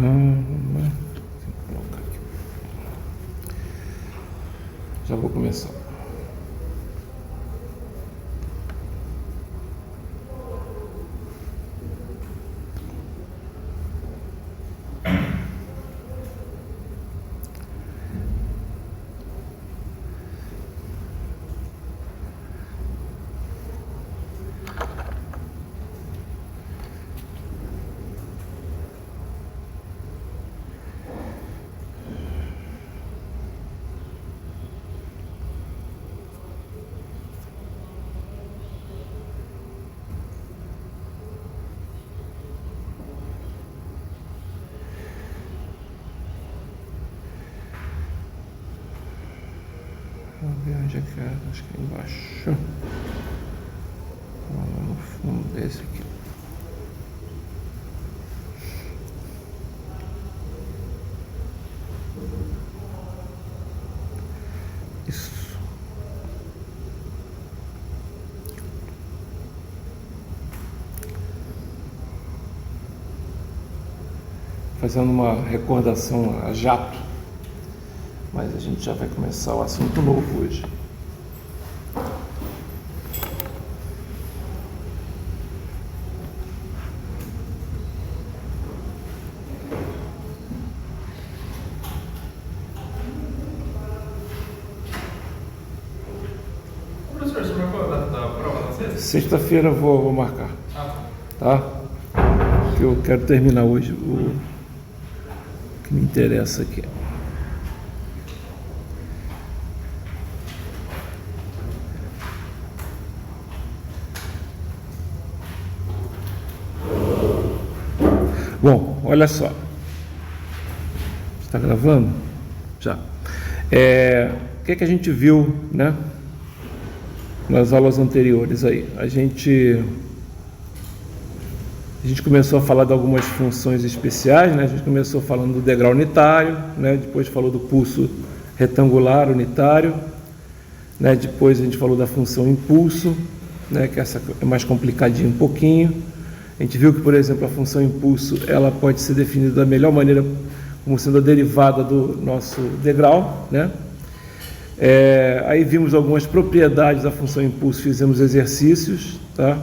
Vou colocar aqui. Já vou começar. Vamos ver onde é que é, acho que é embaixo. Vamos no fundo desse aqui. Isso. Fazendo uma recordação a jato. Mas a gente já vai começar o assunto novo hoje. Professor, você marcou a data da prova na sexta? Sexta-feira eu vou marcar, tá? Porque eu quero terminar hoje o que me interessa aqui. Bom, olha só. Está gravando? Já. O que a gente viu, né, nas aulas anteriores aí? A gente começou a falar de algumas funções especiais, né? A gente começou falando do degrau unitário, né? Depois falou do pulso retangular unitário, né? Depois a gente falou da função impulso, né? Que essa é mais complicadinha um pouquinho. A gente viu que, por exemplo, a função impulso ela pode ser definida da melhor maneira como sendo a derivada do nosso degrau, né? Aí vimos algumas propriedades da função impulso, fizemos exercícios, tá?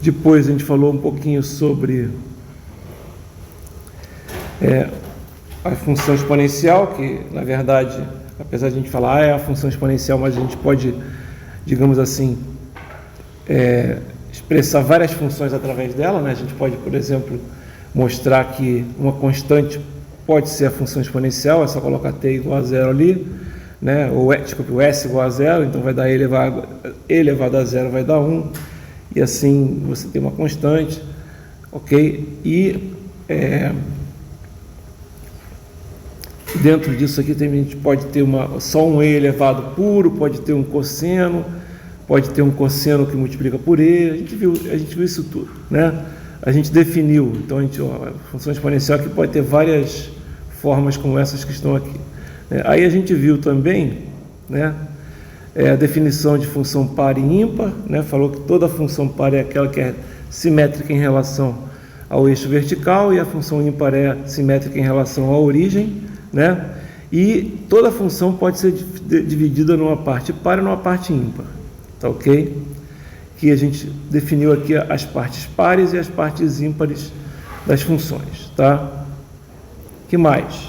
Depois a gente falou um pouquinho sobre a função exponencial, que na verdade, apesar de a gente falar é a função exponencial, mas a gente pode, digamos assim, expressar várias funções através dela, né? A gente pode, por exemplo, mostrar que uma constante pode ser a função exponencial, é só colocar t igual a zero ali, né? Ou o s igual a zero, então vai dar e elevado a zero vai dar 1, e assim você tem uma constante, ok? E dentro disso aqui a gente pode ter só um e elevado puro, pode ter um cosseno, pode ter um cosseno que multiplica por e, a gente viu isso tudo, né? A gente definiu, então a função exponencial aqui pode ter várias formas como essas que estão aqui. Aí a gente viu também, né, a definição de função par e ímpar, né? Falou que toda função par é aquela que é simétrica em relação ao eixo vertical e a função ímpar é simétrica em relação à origem, né? E toda função pode ser dividida numa parte par e numa parte ímpar, tá ok? Que a gente definiu aqui as partes pares e as partes ímpares das funções, tá? Que mais?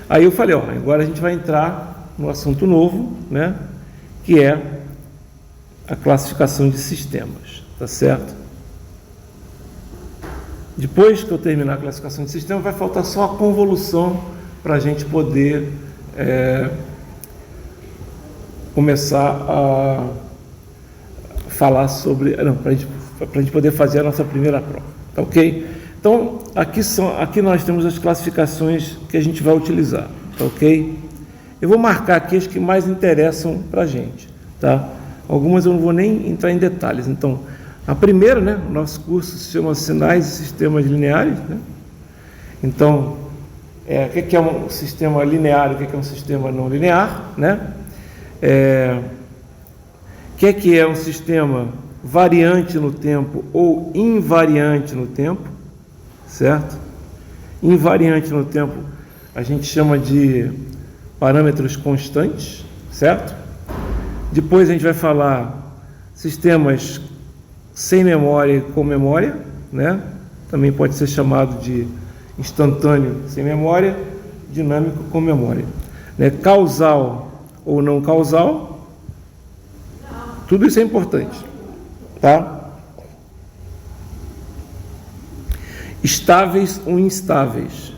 Aí eu falei, agora a gente vai entrar no assunto novo, né? Que é a classificação de sistemas, tá certo? Depois que eu terminar a classificação de sistemas, vai faltar só a convolução para a gente poder começar a falar sobre... Não, para a gente poder fazer a nossa primeira prova, tá ok? Então, aqui nós temos as classificações que a gente vai utilizar, tá ok? Eu vou marcar aqui as que mais interessam para a gente, tá? Algumas eu não vou nem entrar em detalhes. Então, a primeira, né, o nosso curso se chama Sinais e Sistemas Lineares, né? Então, o que é um sistema linear e o que é um sistema não linear, né? que é um sistema variante no tempo ou invariante no tempo, certo? Invariante no tempo a gente chama de parâmetros constantes, certo? Depois a gente vai falar sistemas sem memória e com memória, né? Também pode ser chamado de instantâneo sem memória, dinâmico com memória, né? Causal ou não causal, tudo isso é importante, tá? Estáveis ou instáveis,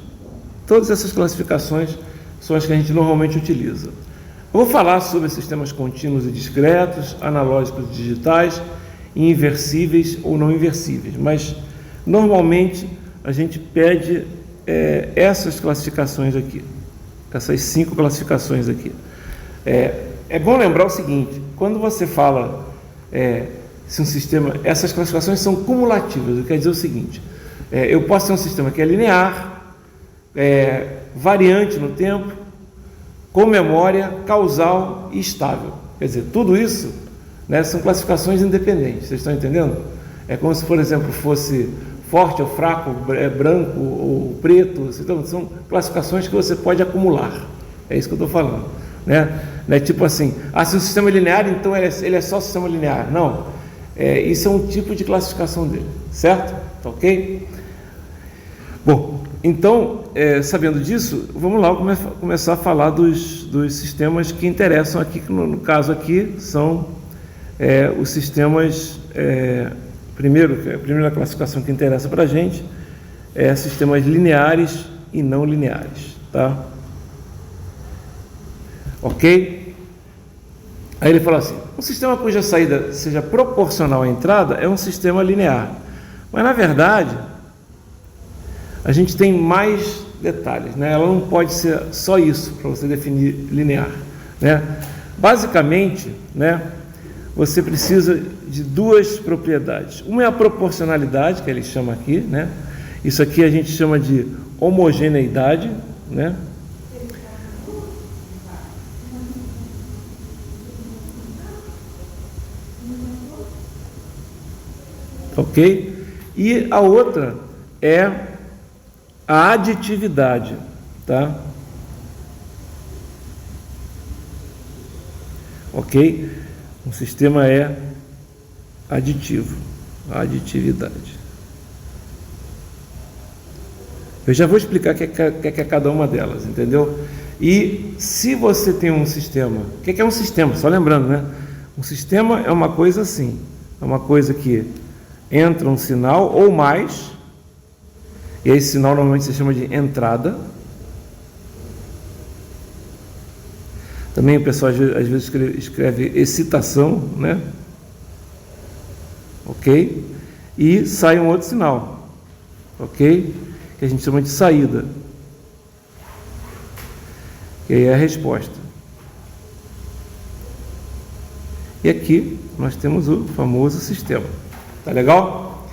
todas essas classificações são as que a gente normalmente utiliza. Eu vou falar sobre sistemas contínuos e discretos, analógicos e digitais, inversíveis ou não inversíveis, mas normalmente a gente pede essas classificações aqui, essas 5 classificações aqui. É bom lembrar o seguinte: quando você fala se um sistema, essas classificações são cumulativas, quer dizer o seguinte: eu posso ter um sistema que é linear, variante no tempo, com memória, causal e estável. Quer dizer, tudo isso, né, são classificações independentes, vocês estão entendendo? É como se, por exemplo, fosse forte ou fraco, branco ou preto, então, são classificações que você pode acumular, é isso que eu estou falando, né? Não é tipo assim, se o sistema é linear, então ele é só sistema linear. Não, isso é um tipo de classificação dele, certo? Tá ok? Bom, então, sabendo disso, vamos lá começar a falar dos sistemas que interessam aqui, que no caso aqui são os sistemas, a primeira classificação que interessa para a gente é sistemas lineares e não lineares, tá? Ok? Aí ele fala assim: um sistema cuja saída seja proporcional à entrada é um sistema linear, mas na verdade a gente tem mais detalhes, né? Ela não pode ser só isso para você definir linear, né? Basicamente, né, você precisa de 2 propriedades. Uma é a proporcionalidade, que ele chama aqui, né? Isso aqui a gente chama de homogeneidade, né? Ok? E a outra é a aditividade, tá? Ok? Um sistema é aditivo, a aditividade. Eu já vou explicar o que é cada uma delas, entendeu? E se você tem um sistema, o que é um sistema? Só lembrando, né? Um sistema é uma coisa assim, é uma coisa que entra um sinal ou mais, e esse sinal normalmente se chama de entrada. Também o pessoal às vezes escreve excitação, né? Ok? E sai um outro sinal, ok? Que a gente chama de saída, que aí é a resposta. E aqui nós temos o famoso sistema. Tá legal?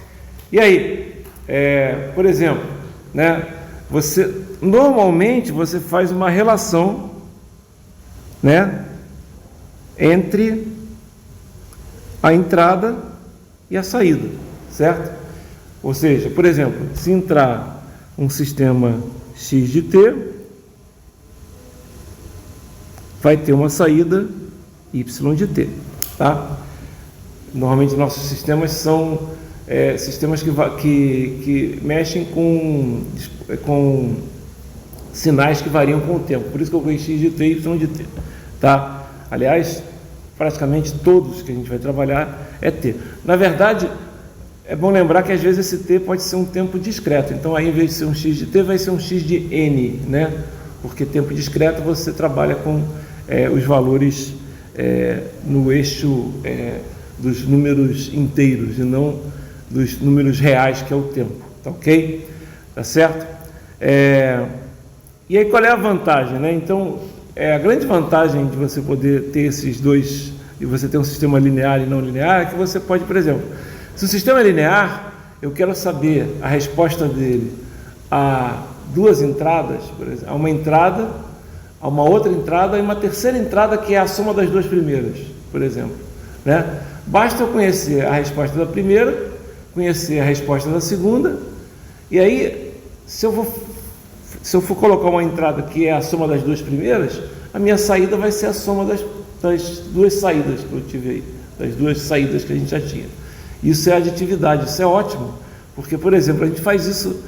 E aí, por exemplo, né? Normalmente você faz uma relação, né, entre a entrada e a saída, certo? Ou seja, por exemplo, se entrar um sistema x de t, vai ter uma saída y de t, tá? Normalmente nossos sistemas são sistemas que mexem com sinais que variam com o tempo, por isso que eu coloquei x de t e y de t, tá? Aliás, praticamente todos que a gente vai trabalhar é t. Na verdade, é bom lembrar que às vezes esse t pode ser um tempo discreto, então aí em vez de ser um x de t, vai ser um x de n, né? Porque tempo discreto você trabalha com os valores no eixo dos números inteiros e não dos números reais, que é o tempo, tá ok? Tá certo? E aí qual é a vantagem, né? Então, a grande vantagem de você poder ter esses dois, e você ter um sistema linear e não linear, é que você pode, por exemplo, se o sistema é linear, eu quero saber a resposta dele a 2 entradas, por exemplo, a uma entrada, a uma outra entrada e uma terceira entrada que é a soma das 2 primeiras, por exemplo, né? Basta eu conhecer a resposta da primeira, conhecer a resposta da segunda, e aí, se eu for colocar uma entrada que é a soma das duas primeiras, a minha saída vai ser a soma das duas saídas que eu tive aí, das duas saídas que a gente já tinha. Isso é aditividade, isso é ótimo, porque, por exemplo, a gente faz isso,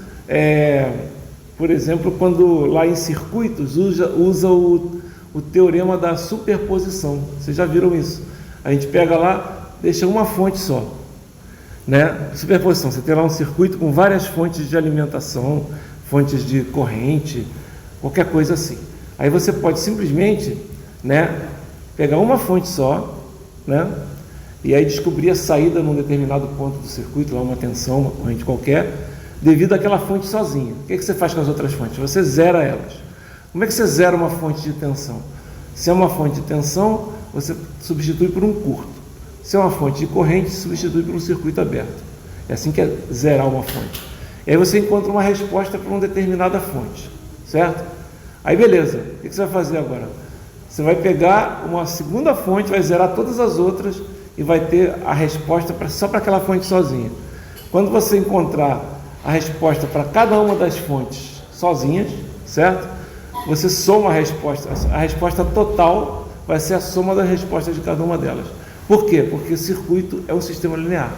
por exemplo, quando lá em circuitos usa o teorema da superposição. Vocês já viram isso? A gente pega lá, deixa uma fonte só, né? Superposição, você tem lá um circuito com várias fontes de alimentação, fontes de corrente, qualquer coisa assim. Aí você pode simplesmente, né, pegar uma fonte só, né, e aí descobrir a saída num determinado ponto do circuito, lá uma tensão, uma corrente qualquer, devido àquela fonte sozinha. O que você faz com as outras fontes? Você zera elas. Como é que você zera uma fonte de tensão? Se é uma fonte de tensão, você substitui por um curto. Se é uma fonte de corrente, substitui por um circuito aberto. É assim que é zerar uma fonte. E aí você encontra uma resposta para uma determinada fonte, certo? Aí beleza, o que você vai fazer agora? Você vai pegar uma segunda fonte, vai zerar todas as outras e vai ter a resposta só para aquela fonte sozinha. Quando você encontrar a resposta para cada uma das fontes sozinhas, certo? Você soma a resposta total vai ser a soma das respostas de cada uma delas. Por quê? Porque o circuito é um sistema linear.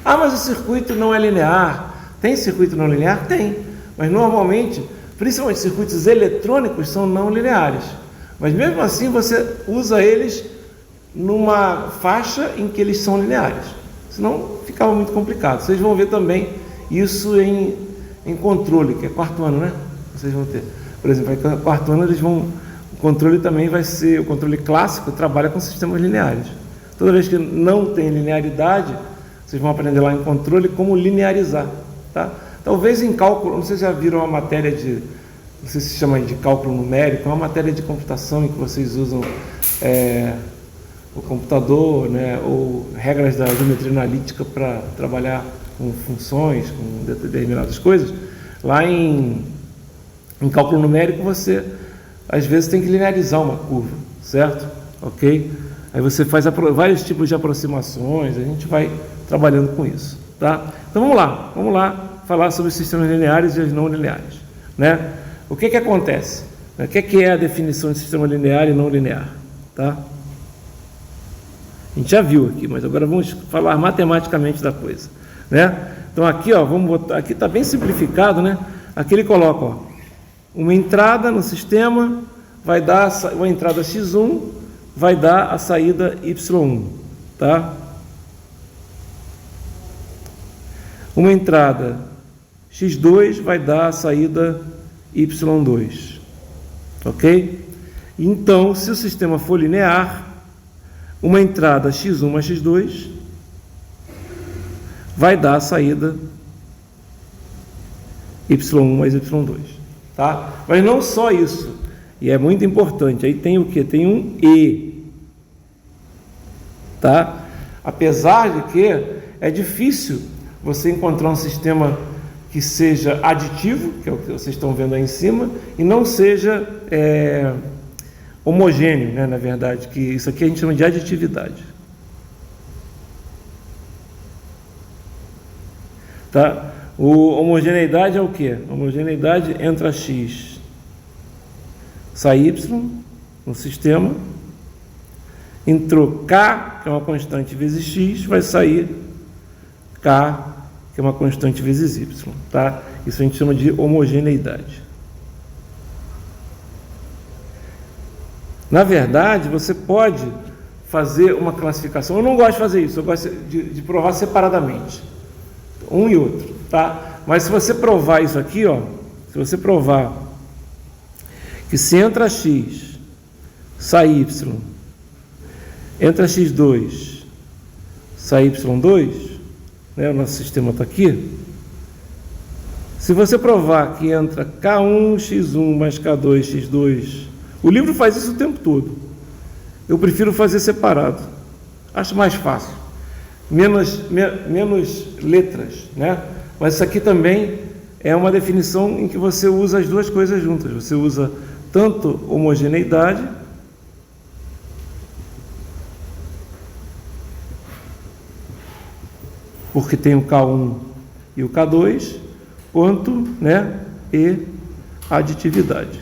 Ah, mas o circuito não é linear. Tem circuito não linear? Tem. Mas normalmente, principalmente circuitos eletrônicos, são não lineares. Mas mesmo assim você usa eles numa faixa em que eles são lineares. Senão ficava muito complicado. Vocês vão ver também isso em controle, que é quarto ano, né? Vocês vão ter. Por exemplo, no quarto ano o controle também vai ser, o controle clássico trabalha com sistemas lineares. Toda vez que não tem linearidade, vocês vão aprender lá em controle como linearizar, tá? Talvez em cálculo, não sei se já viram uma matéria não sei se chama de cálculo numérico, é uma matéria de computação em que vocês usam o computador, né, ou regras da geometria analítica para trabalhar com funções, com determinadas coisas. Lá em cálculo numérico você às vezes tem que linearizar uma curva, certo? Ok? Aí você faz vários tipos de aproximações, a gente vai trabalhando com isso, tá? Então vamos lá falar sobre os sistemas lineares e os não lineares, né? O que acontece? O que é a definição de sistema linear e não linear, tá? A gente já viu aqui, mas agora vamos falar matematicamente da coisa, né? Então aqui, ó, vamos botar, aqui está bem simplificado, né? Aqui ele coloca, ó, uma entrada no sistema vai dar uma entrada x1, vai dar a saída y1, tá? Uma entrada x2 vai dar a saída y2, ok? Então, se o sistema for linear, uma entrada x1 mais x2 vai dar a saída y1 mais y2, tá? Mas não só isso, e é muito importante, aí tem o que? Tem um e, tá? Apesar de que é difícil você encontrar um sistema que seja aditivo, que é o que vocês estão vendo aí em cima, e não seja homogêneo, né, na verdade, que isso aqui a gente chama de aditividade. Tá? Homogeneidade é o que? Homogeneidade entra x, sai y no sistema, entrou k, que é uma constante, vezes x, vai sair k, que é uma constante, vezes y. Tá? Isso a gente chama de homogeneidade. Na verdade, você pode fazer uma classificação. Eu não gosto de fazer isso, eu gosto de provar separadamente, um e outro, tá? Mas se você provar isso aqui, ó, se você provar que se entra x, sai y, entra x2, sai y2, né, o nosso sistema está aqui. Se você provar que entra k1, x1 mais k2, x2, o livro faz isso o tempo todo. Eu prefiro fazer separado. Acho mais fácil. Menos letras, né? Mas isso aqui também é uma definição em que você usa as duas coisas juntas. Você usa tanto homogeneidade porque tem o K1 e o K2, quanto, né, e aditividade.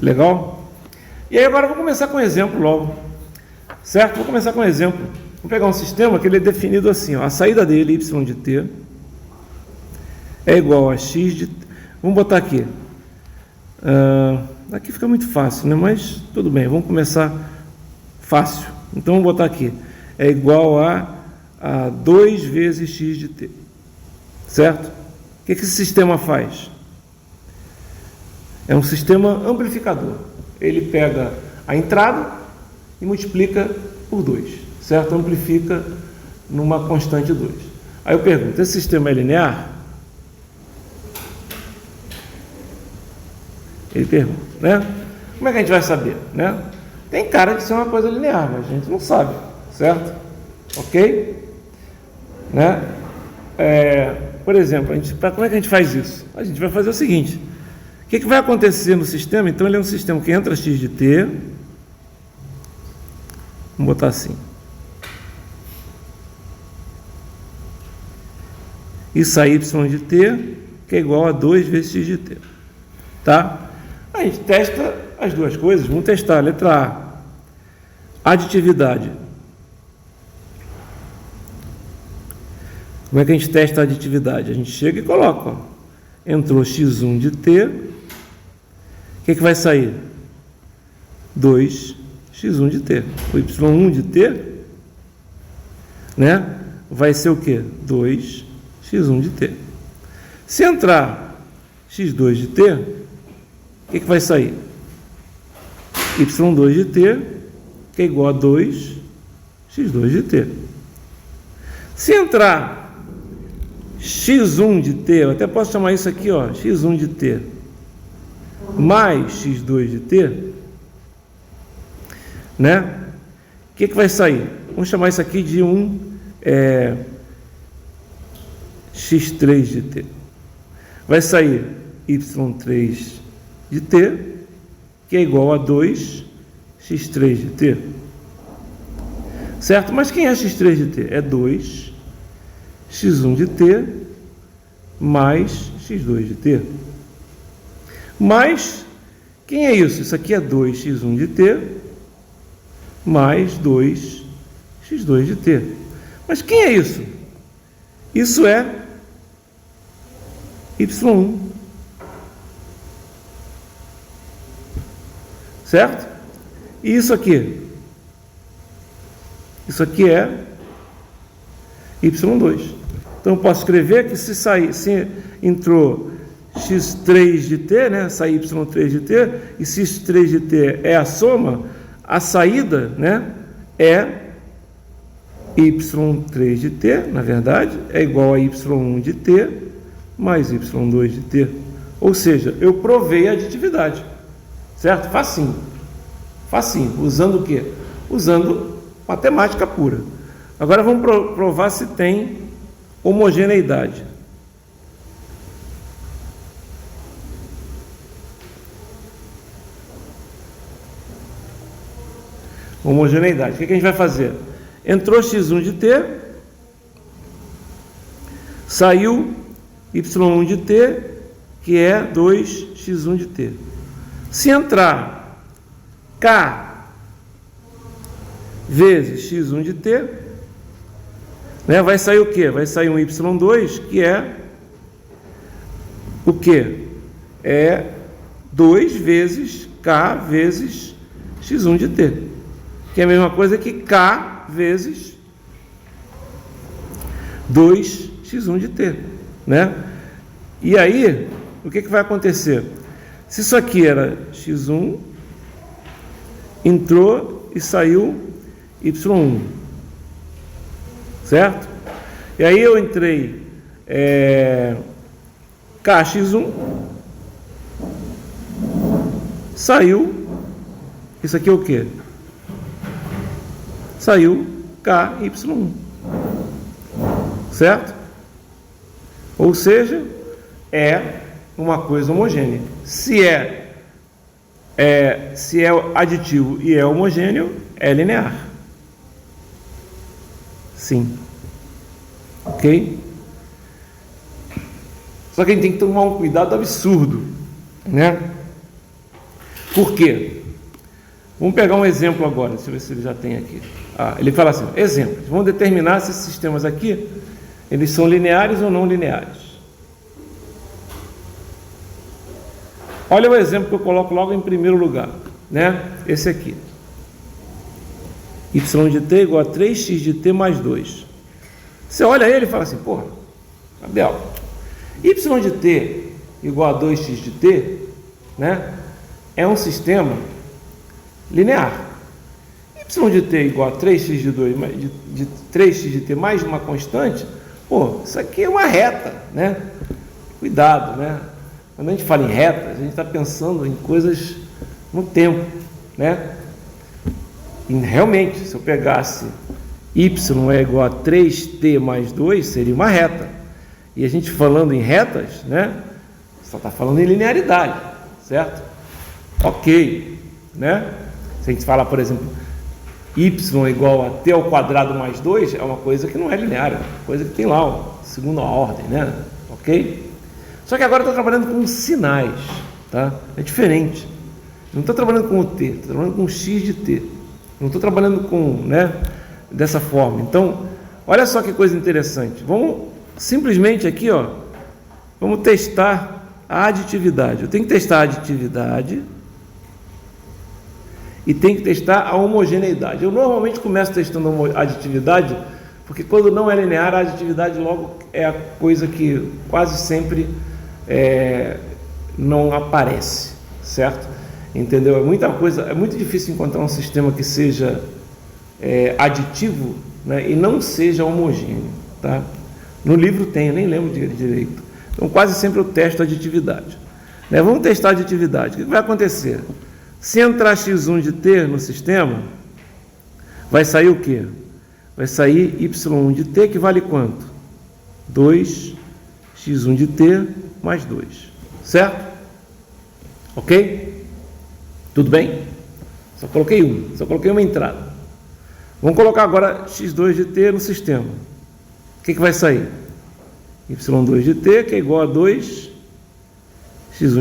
Legal? E aí agora eu vou começar com um exemplo logo, certo? Vou começar com um exemplo. Vou pegar um sistema que ele é definido assim, ó, a saída dele, y de t, é igual a x de... Vamos botar aqui. Aqui fica muito fácil, né? Mas tudo bem, vamos começar fácil. Então vamos botar aqui. É igual a 2 vezes x de t. Certo? O que esse sistema faz? É um sistema amplificador. Ele pega a entrada e multiplica por 2. Certo? Amplifica numa constante 2. Aí eu pergunto, esse sistema é linear? Ele pergunta, né? Como é que a gente vai saber, né? Tem cara de ser uma coisa linear, mas a gente não sabe, certo? Ok? Né? Por exemplo, como é que a gente faz isso? A gente vai fazer o seguinte: o que vai acontecer no sistema? Então, ele é um sistema que entra x de t, vamos botar assim, e sai y de t, que é igual a 2 vezes x de t, tá? A gente testa as duas coisas. Vamos testar. Letra A, aditividade. Como é que a gente testa a aditividade? A gente chega e coloca, ó, entrou x1 de t, o que vai sair? 2x1 de t. O y1 de t, né, vai ser o quê? 2x1 de t. Se entrar x2 de t, o que vai sair? y2 de t, que é igual a 2x2 de t. Se entrar x1 de t, eu até posso chamar isso aqui, ó, x1 de t mais x2 de t, né? O que vai sair? Vamos chamar isso aqui de x3 de t. Vai sair y3 de t, que é igual a 2x3 de t. Certo? Mas quem é x3 de t? É 2x1 de t mais x2 de t. Mas quem é isso? Isso aqui é 2x1 de t mais 2x2 de t. Mas quem é isso? Isso é y1. Certo? E isso aqui? Isso aqui é y2. Então eu posso escrever que se entrou x3 de t, né, sai y3 de t, e se x3 de t é a soma, a saída, né, é y3 de t, na verdade, é igual a y1 de t mais y2 de t. Ou seja, eu provei a aditividade. Certo? Facinho. Facinho. Usando o quê? Usando matemática pura. Agora vamos provar se tem homogeneidade. Homogeneidade. O que a gente vai fazer? Entrou x1 de t, saiu y1 de t, que é 2x1 de t. Se entrar K vezes x1 de t, né, vai sair o quê? Vai sair um y2, que é o quê? É 2 vezes K vezes x1 de t, que é a mesma coisa que K vezes 2x1 de t, né? E aí, o que vai acontecer? Se isso aqui era x1, entrou e saiu y1, certo? E aí eu entrei kx1, saiu, isso aqui é o quê? Saiu ky1, certo? Ou seja, é uma coisa homogênea. Se é aditivo e é homogêneo, é linear. Sim. Ok? Só que a gente tem que tomar um cuidado absurdo, né? Por quê? Vamos pegar um exemplo agora, deixa eu ver se ele já tem aqui. Ele fala assim, exemplos, vamos determinar se esses sistemas aqui, eles são lineares ou não lineares. Olha o exemplo que eu coloco logo em primeiro lugar, né? Esse aqui. Y de t igual a 3x de t mais 2. Você olha ele e fala assim, porra, Abel, y de t igual a 2x de t, né? É um sistema linear. Y de t igual a 3x de 2, de 3x de t mais uma constante, pô, isso aqui é uma reta, né? Cuidado, né? Quando a gente fala em retas, a gente está pensando em coisas no tempo, né? E realmente, se eu pegasse y é igual a 3t mais 2, seria uma reta. E a gente falando em retas, né? Só está falando em linearidade, certo? Ok, né? Se a gente fala, por exemplo, y igual a t ao quadrado mais 2, é uma coisa que não é linear, é uma coisa que tem lá, ó, segunda ordem, né? Ok? Só que agora eu estou trabalhando com sinais, tá? É diferente. Não estou trabalhando com o t, estou trabalhando com x de t. Não estou trabalhando com, né, dessa forma. Então, olha só que coisa interessante. Vamos simplesmente aqui, ó, vamos testar a aditividade. Eu tenho que testar a aditividade e tenho que testar a homogeneidade. Eu normalmente começo testando a aditividade, porque quando não é linear, a aditividade logo é a coisa que quase sempre não aparece, certo? Entendeu? É muita coisa, é muito difícil encontrar um sistema que seja aditivo, né, e não seja homogêneo, tá? No livro tem, eu nem lembro direito. Então quase sempre eu testo a aditividade, né? Vamos testar a aditividade. O que vai acontecer? Se entrar x1 de t no sistema, vai sair o quê? Vai sair y1 de t, que vale quanto? 2x1 de t mais 2, certo? Ok? Tudo bem? Só coloquei uma entrada. Vamos colocar agora x2 de t no sistema. O que vai sair? y2 de t, que é igual a 2x1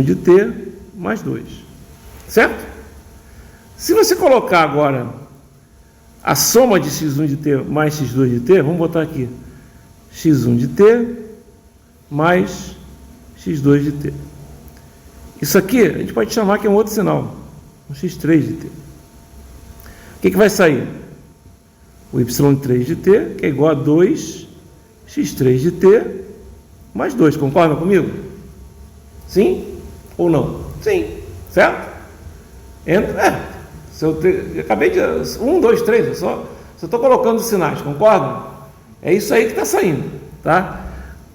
de t mais 2. Certo? Se você colocar agora a soma de x1 de t mais x2 de t, vamos botar aqui x1 de t mais x2 de t. Isso aqui a gente pode chamar que é um outro sinal, um x3 de t. O que vai sair? O y3 de t, que é igual a 2x3 de t mais 2. Concordam comigo? Sim ou não? Sim. Certo? Entra. Acabei de... 1, 2, 3, eu só estou colocando os sinais, concordam? É isso aí que está saindo, tá?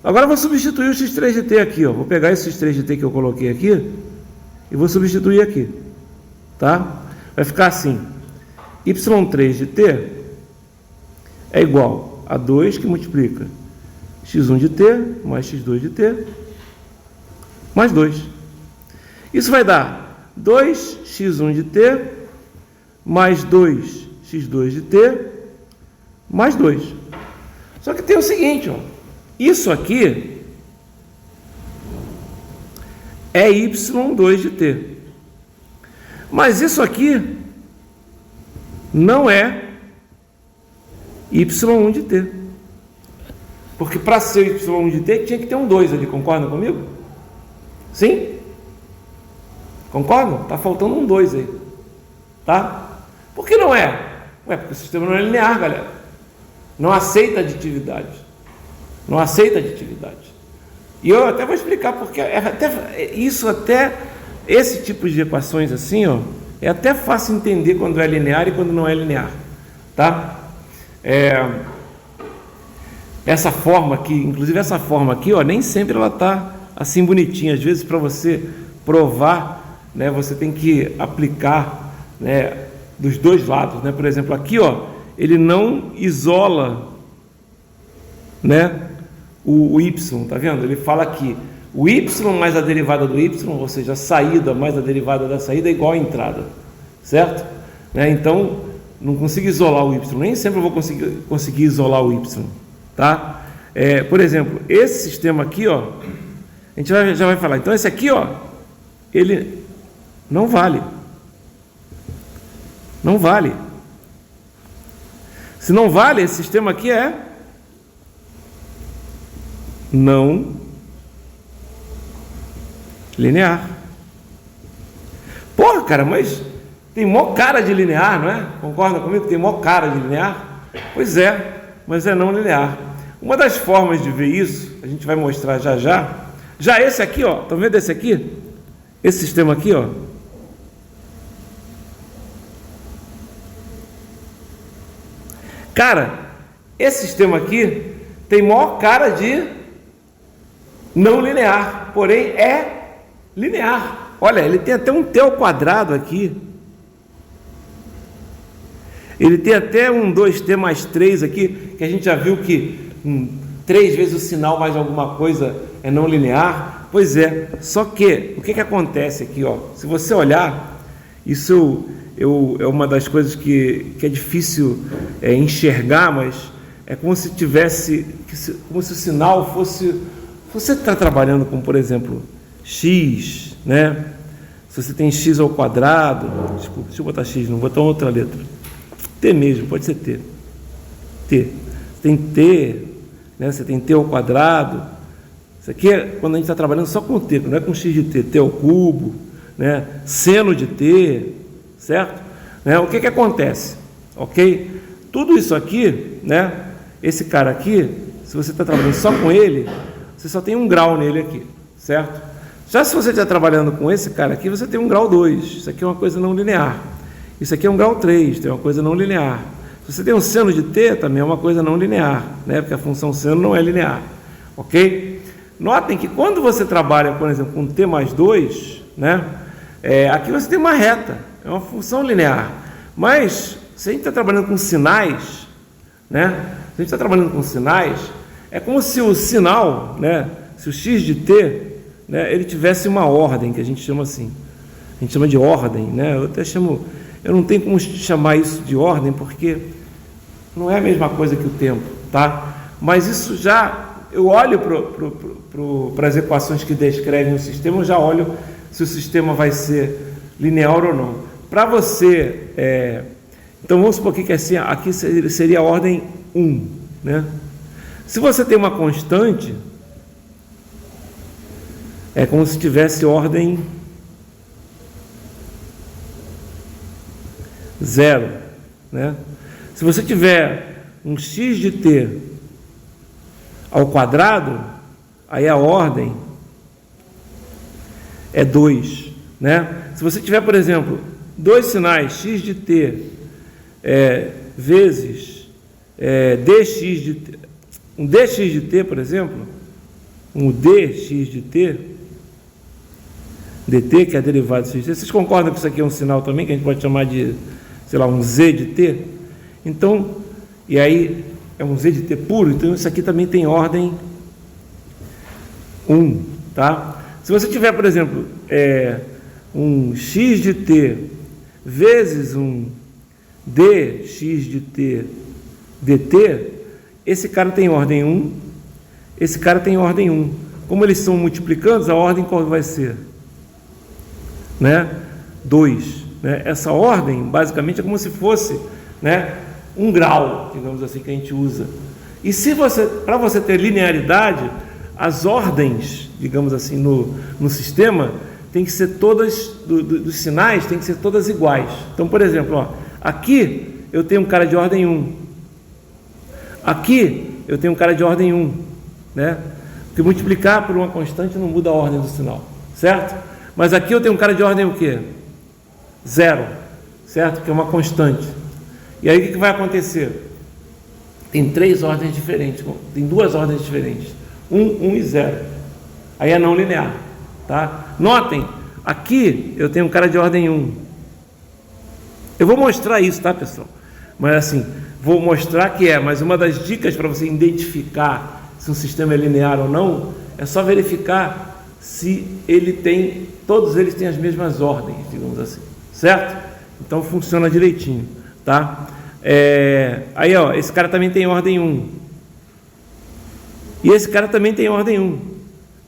Agora eu vou substituir o x3 de t aqui, ó. Vou pegar esse x3 de t que eu coloquei aqui e vou substituir aqui, tá? Vai ficar assim: y3 de t é igual a 2 que multiplica x1 de t mais x2 de t mais 2. Isso vai dar 2x1 de t mais 2x2 de t mais 2. Só que tem o seguinte, ó, isso aqui é y2 de t, mas isso aqui não é y1 de t, porque para ser y1 de t tinha que ter um 2 ali, concordam comigo? Sim? Concordam? Está faltando um 2 aí, tá? Por que não é? Porque o sistema não é linear, galera. Não aceita aditividade. Não aceita aditividade. E eu até vou explicar porque esse tipo de equações assim, ó, é até fácil entender quando é linear e quando não é linear, tá? Essa forma aqui, inclusive essa forma aqui, ó, nem sempre ela tá assim bonitinha. Às vezes, para você provar, né, você tem que aplicar, né, dos dois lados, né? Por exemplo, aqui, ó, ele não isola, né, o y, tá vendo? Ele fala que o y mais a derivada do y, ou seja, a saída mais a derivada da saída é igual à entrada, certo? Né? Então, não consigo isolar o y, nem sempre eu vou conseguir isolar o y, tá? Por exemplo, esse sistema aqui, ó, a gente já vai falar. Então esse aqui, ó, ele não vale. Não vale. Se não vale, esse sistema aqui é não linear. Porra, cara, mas tem mó cara de linear, não é? Concorda comigo? Tem mó cara de linear? Pois é, mas é não linear. Uma das formas de ver isso, a gente vai mostrar já já. Já esse aqui, ó, estão vendo esse aqui? Esse sistema aqui, ó. Cara, esse sistema aqui tem maior cara de não linear, porém é linear. Olha, ele tem até um t ao quadrado aqui. Ele tem até um 2t mais 3 aqui, que a gente já viu que 3 vezes o sinal mais alguma coisa é não linear. Pois é, só que o que acontece aqui, ó? Se você olhar, isso é uma das coisas que é difícil enxergar, mas é como se tivesse, como se o sinal fosse, você está trabalhando com, por exemplo, x, né? Se você tem x ao quadrado, desculpa, deixa eu botar x, não vou botar outra letra, t mesmo, pode ser t, você tem t, né? Você tem t ao quadrado. Isso aqui é quando a gente está trabalhando só com t, não é com x de t, t ao cubo, né? Seno de t, certo? Né? O que acontece? Ok? Tudo isso aqui, né? Esse cara aqui, se você está trabalhando só com ele, você só tem 1 grau nele aqui, certo? Já se você está trabalhando com esse cara aqui, você tem 1 grau 2, isso aqui é uma coisa não linear. Isso aqui é 1 grau 3, tem uma coisa não linear. Se você tem um seno de t, também é uma coisa não linear, né? Porque a função seno não é linear, ok? Notem que quando você trabalha, por exemplo, com t mais 2, né? Aqui você tem uma reta, é uma função linear. Mas, se a gente está trabalhando com sinais, né? Se a gente está trabalhando com sinais, é como se o sinal, né? Se o x de t, né? Ele tivesse uma ordem, que a gente chama assim. A gente chama de ordem, né? Eu não tenho como chamar isso de ordem, porque não é a mesma coisa que o tempo, tá? Mas isso já... Eu olho para as equações que descrevem o sistema, eu já olho se o sistema vai ser linear ou não. Para você... então, vamos supor que assim, aqui seria a ordem 1, né? Se você tem uma constante, é como se tivesse ordem 0, né? Se você tiver um x de t ao quadrado, aí a ordem é 2, né? Se você tiver, por exemplo, dois sinais, x de t vezes dx de t, um dx de t, por exemplo, um dx de t, dt, que é a derivada de x de t, vocês concordam que isso aqui é um sinal também, que a gente pode chamar de, sei lá, um z de t? Então, e aí é um z de t puro, então isso aqui também tem ordem 1, tá? Se você tiver, por exemplo, um x de t vezes um dx de t dt, esse cara tem ordem 1, esse cara tem ordem 1. Como eles são multiplicandos, a ordem qual vai ser? Né? 2. Né? Essa ordem, basicamente, é como se fosse, né, 1 grau, digamos assim, que a gente usa. E se você, para você ter linearidade, as ordens, digamos assim, no sistema, tem que ser todas, dos sinais, tem que ser todas iguais. Então, por exemplo, ó, aqui eu tenho um cara de ordem 1. Aqui eu tenho um cara de ordem 1, né? Porque multiplicar por uma constante não muda a ordem do sinal, certo? Mas aqui eu tenho um cara de ordem o quê? 0, certo? Que é uma constante. E aí o que vai acontecer? Tem 3 ordens diferentes, tem 2 ordens diferentes, 1 e 0. Aí é não linear, tá? Notem, aqui eu tenho um cara de ordem 1. Eu vou mostrar isso, tá, pessoal? Mas assim, vou mostrar que mas uma das dicas para você identificar se um sistema é linear ou não, é só verificar se todos eles têm as mesmas ordens, digamos assim, certo? Então funciona direitinho. tá? Aí, ó, esse cara também tem ordem 1. E esse cara também tem ordem 1.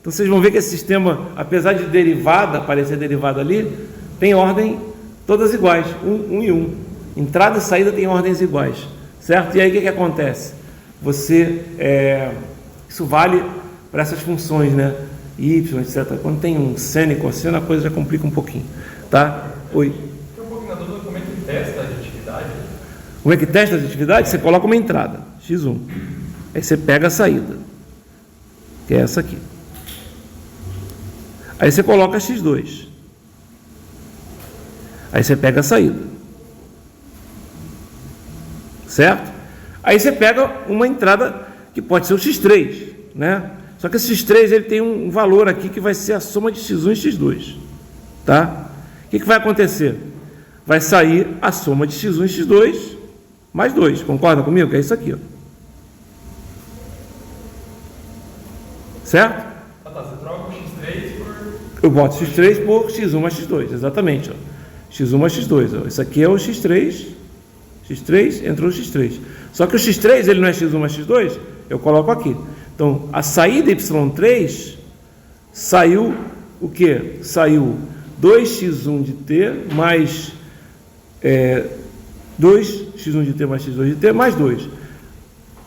Então, vocês vão ver que esse sistema, apesar de derivada, aparecer derivada ali, tem ordem todas iguais, 1 e 1. Entrada e saída tem ordens iguais, certo? E aí, o que acontece? Isso vale para essas funções, né? Y, etc. Quando tem um seno e cosseno, a coisa já complica um pouquinho, tá? Oi. Tem um pouquinho na dúvida como é que testa a aditividade. Como é que testa a aditividade? Você coloca uma entrada, x1. Aí você pega a saída, que é essa aqui. Aí você coloca x2. Aí você pega a saída. Certo? Aí você pega uma entrada que pode ser o x3, né? Só que esse x3 ele tem um valor aqui que vai ser a soma de x1 e x2, tá? O que vai acontecer? Vai sair a soma de x1 e x2 mais 2, concorda comigo? Que é isso aqui, ó. Certo? Você troca o x3 por... Eu boto x3 por x1 mais x2, exatamente, ó. x1 mais x2, ó. Isso aqui é o x3, entrou o x3. Só que o x3 ele não é x1 mais x2, eu coloco aqui. Então, a saída y3 saiu o quê? Saiu 2x1 de t mais 2x1 de t mais x2 de t mais 2.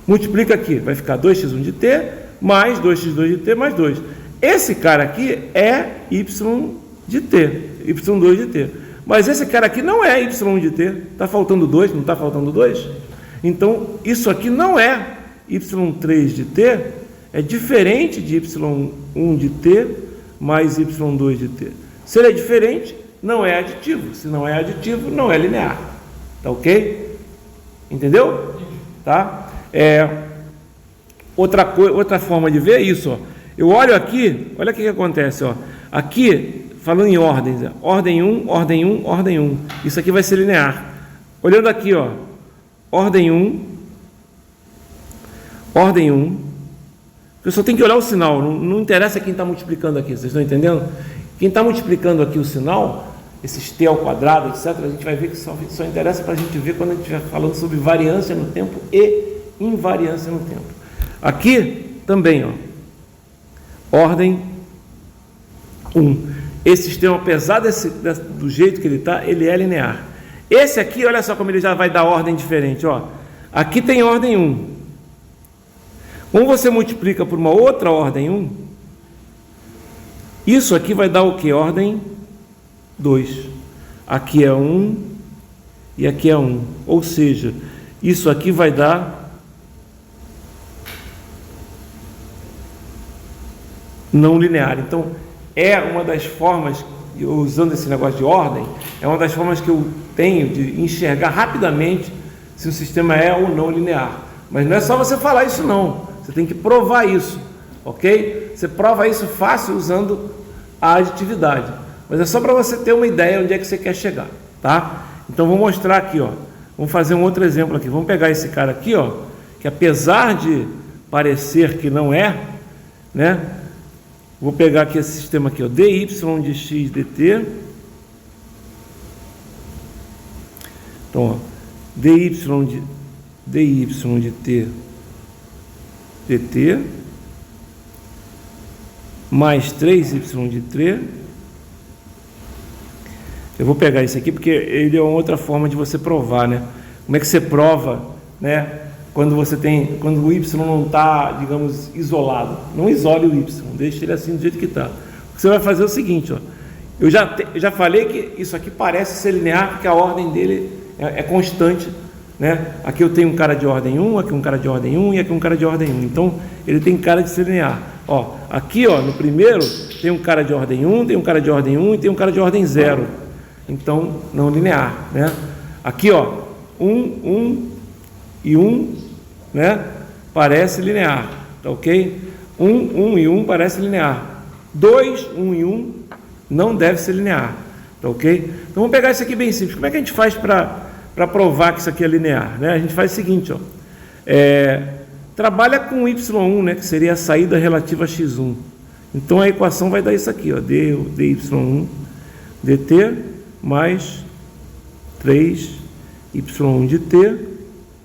Multiplica aqui, vai ficar 2x1 de t mais 2x2 de t mais 2. Esse cara aqui é y de t, y2 de t. Mas esse cara aqui não é y de t. Está faltando 2, não está faltando 2? Então, isso aqui não é y3 de t, é diferente de y1 de t mais y2 de t. Se ele é diferente, não é aditivo. Se não é aditivo, não é linear. Tá ok? Entendeu? Tá? Outra forma de ver é isso, ó. Eu olho aqui, olha o que acontece, ó. Aqui, falando em ordens, ordem 1, ordem 1, ordem 1. Isso aqui vai ser linear. Olhando aqui, ó, ordem 1, ordem 1. Eu só tenho que olhar o sinal, não interessa quem está multiplicando aqui, vocês estão entendendo? Quem está multiplicando aqui o sinal, esses t ao quadrado, etc., a gente vai ver que só interessa para a gente ver quando a gente estiver falando sobre variância no tempo e invariância no tempo. Aqui também, ó, ordem 1. Esse sistema, apesar do jeito que ele está, ele é linear. Esse aqui, olha só como ele já vai dar ordem diferente, ó. Aqui tem ordem 1. Quando você multiplica por uma outra ordem 1, isso aqui vai dar o que? Ordem 2. Aqui é 1 e aqui é 1. Ou seja, isso aqui vai dar não linear. Então, é uma das formas, usando esse negócio de ordem, é uma das formas que eu tenho de enxergar rapidamente se o sistema é ou não linear. Mas não é só você falar isso não, você tem que provar isso, ok? Você prova isso fácil usando a aditividade, mas é só para você ter uma ideia onde é que você quer chegar, tá? Então vou mostrar aqui, ó. Vamos fazer um outro exemplo aqui. Vamos pegar esse cara aqui, ó, que apesar de parecer que não é, né? Vou pegar aqui esse sistema aqui, ó, dy de x dt. Então, ó, dy de t dt mais 3y de t. Eu vou pegar isso aqui porque ele é uma outra forma de você provar, né? Como é que você prova, né? Quando o y não está, digamos, isolado. Não isole o y, deixe ele assim do jeito que está. Você vai fazer o seguinte, ó. Eu já falei que isso aqui parece ser linear porque a ordem dele é constante, né? Aqui eu tenho um cara de ordem 1, aqui um cara de ordem 1 e aqui um cara de ordem 1. Então, ele tem cara de ser linear. Ó, aqui, ó, no primeiro, tem um cara de ordem 1, tem um cara de ordem 1 e tem um cara de ordem 0. Então, não linear, né? Aqui, ó, 1 e 1, né? Parece linear, tá ok? 1 e 1 parece linear. 2, 1 e 1 não deve ser linear, tá ok? Então, vamos pegar isso aqui bem simples. Como é que a gente faz para provar que isso aqui é linear, né? A gente faz o seguinte, ó. Trabalha com y1, né? Que seria a saída relativa a x1. Então, a equação vai dar isso aqui, ó. dy1 dt mais 3 y1 de t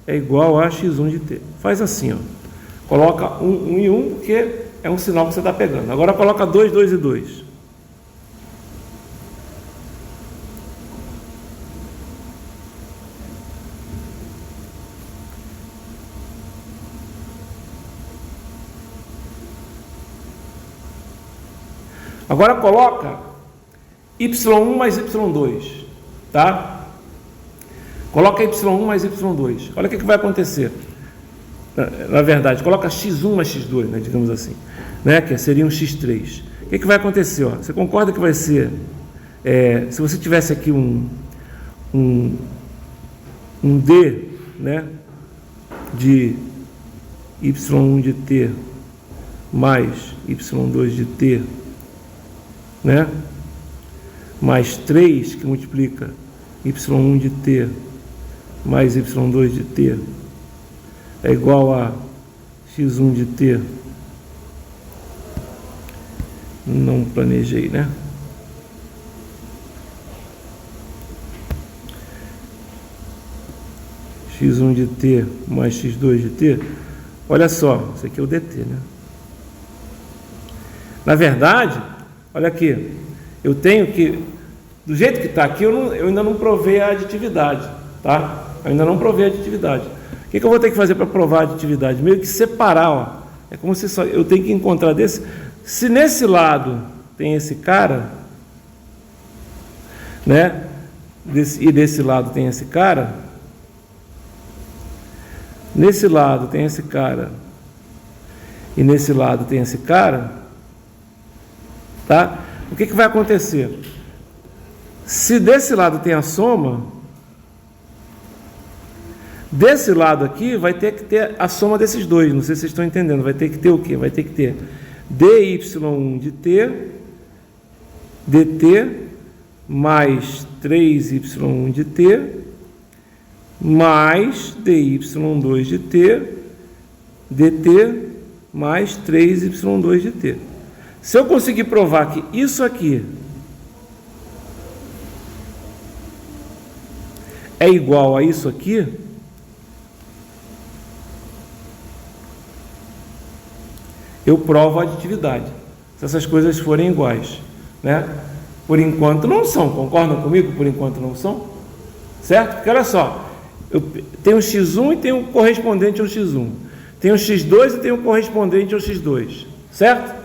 é igual a x1 de t. Faz assim, ó. Coloca 1 e 1, porque é um sinal que você está pegando. Agora coloca 2, 2 e 2. Agora coloca y1 mais y2, tá? Coloca y1 mais y2. Olha o que vai acontecer. Na verdade, coloca x1 mais x2, né, digamos assim, né, que seria um x3. O que vai acontecer? Ó? Você concorda que vai ser, se você tivesse aqui um d, né, de y1 de t mais y2 de t, né, mais 3 que multiplica y1 de t mais y2 de t é igual a x1 de t. Não planejei, né? x1 de t mais x2 de t. Olha só, isso aqui é o dt, né? Na verdade, olha aqui, eu tenho que, do jeito que está aqui, eu ainda não provei a aditividade, tá? Eu ainda não provei a aditividade. O que eu vou ter que fazer para provar a aditividade? Meio que separar, ó. É como se só, eu tenho que encontrar desse. Se nesse lado tem esse cara, né? E desse lado tem esse cara, nesse lado tem esse cara, e nesse lado tem esse cara, tá? O que vai acontecer? Se desse lado tem a soma, desse lado aqui vai ter que ter a soma desses dois. Não sei se vocês estão entendendo. Vai ter que ter o quê? Vai ter que ter dy1 de t dt mais 3y1 de t mais dy2 de t dt mais 3y2 de t. Se eu conseguir provar que isso aqui é igual a isso aqui, eu provo a aditividade, se essas coisas forem iguais, né? Por enquanto não são, concordam comigo? Por enquanto não são, certo? Porque olha só, eu tenho x1 e tenho um correspondente ao x1, tenho x2 e tenho um correspondente ao x2, certo?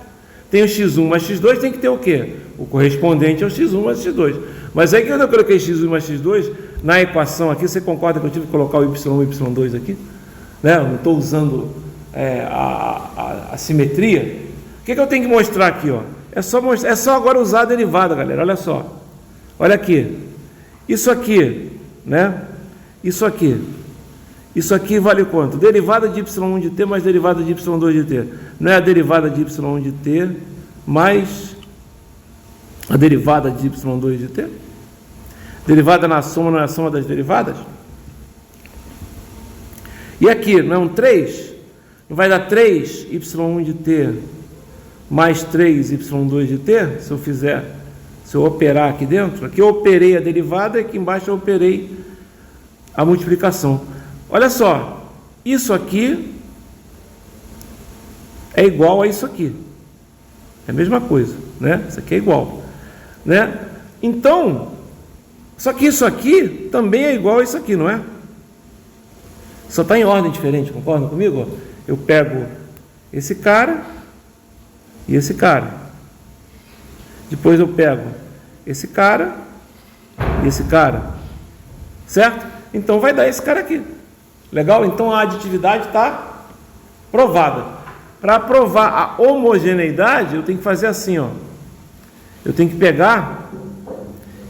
Tenho x1 mais x2, tem que ter o quê? O correspondente ao x1 mais x2. Mas aí que eu coloquei x1 mais x2, na equação aqui, você concorda que eu tive que colocar o y1 e o y2 aqui? Né? Eu não estou usando a simetria. O que eu tenho que mostrar aqui? Ó? É só agora usar a derivada, galera. Olha só. Olha aqui. Isso aqui, né? Isso aqui vale quanto? Derivada de y1 de t mais derivada de y2 de t. Não é a derivada de y1 de t mais a derivada de y2 de t? Derivada na soma não é a soma das derivadas? E aqui, não é um 3? Não vai dar 3y1 de t mais 3y2 de t? Se eu operar aqui dentro, aqui eu operei a derivada e aqui embaixo eu operei a multiplicação. Olha só, isso aqui é igual a isso aqui. É a mesma coisa, né? Isso aqui é igual, né? Então, só que isso aqui também é igual a isso aqui, não é? Só está em ordem diferente, concordam comigo? Eu pego esse cara e esse cara. Depois eu pego esse cara e esse cara. Certo? Então vai dar esse cara aqui. Legal? Então a aditividade está provada. Para provar a homogeneidade, eu tenho que fazer assim, ó. Eu tenho que pegar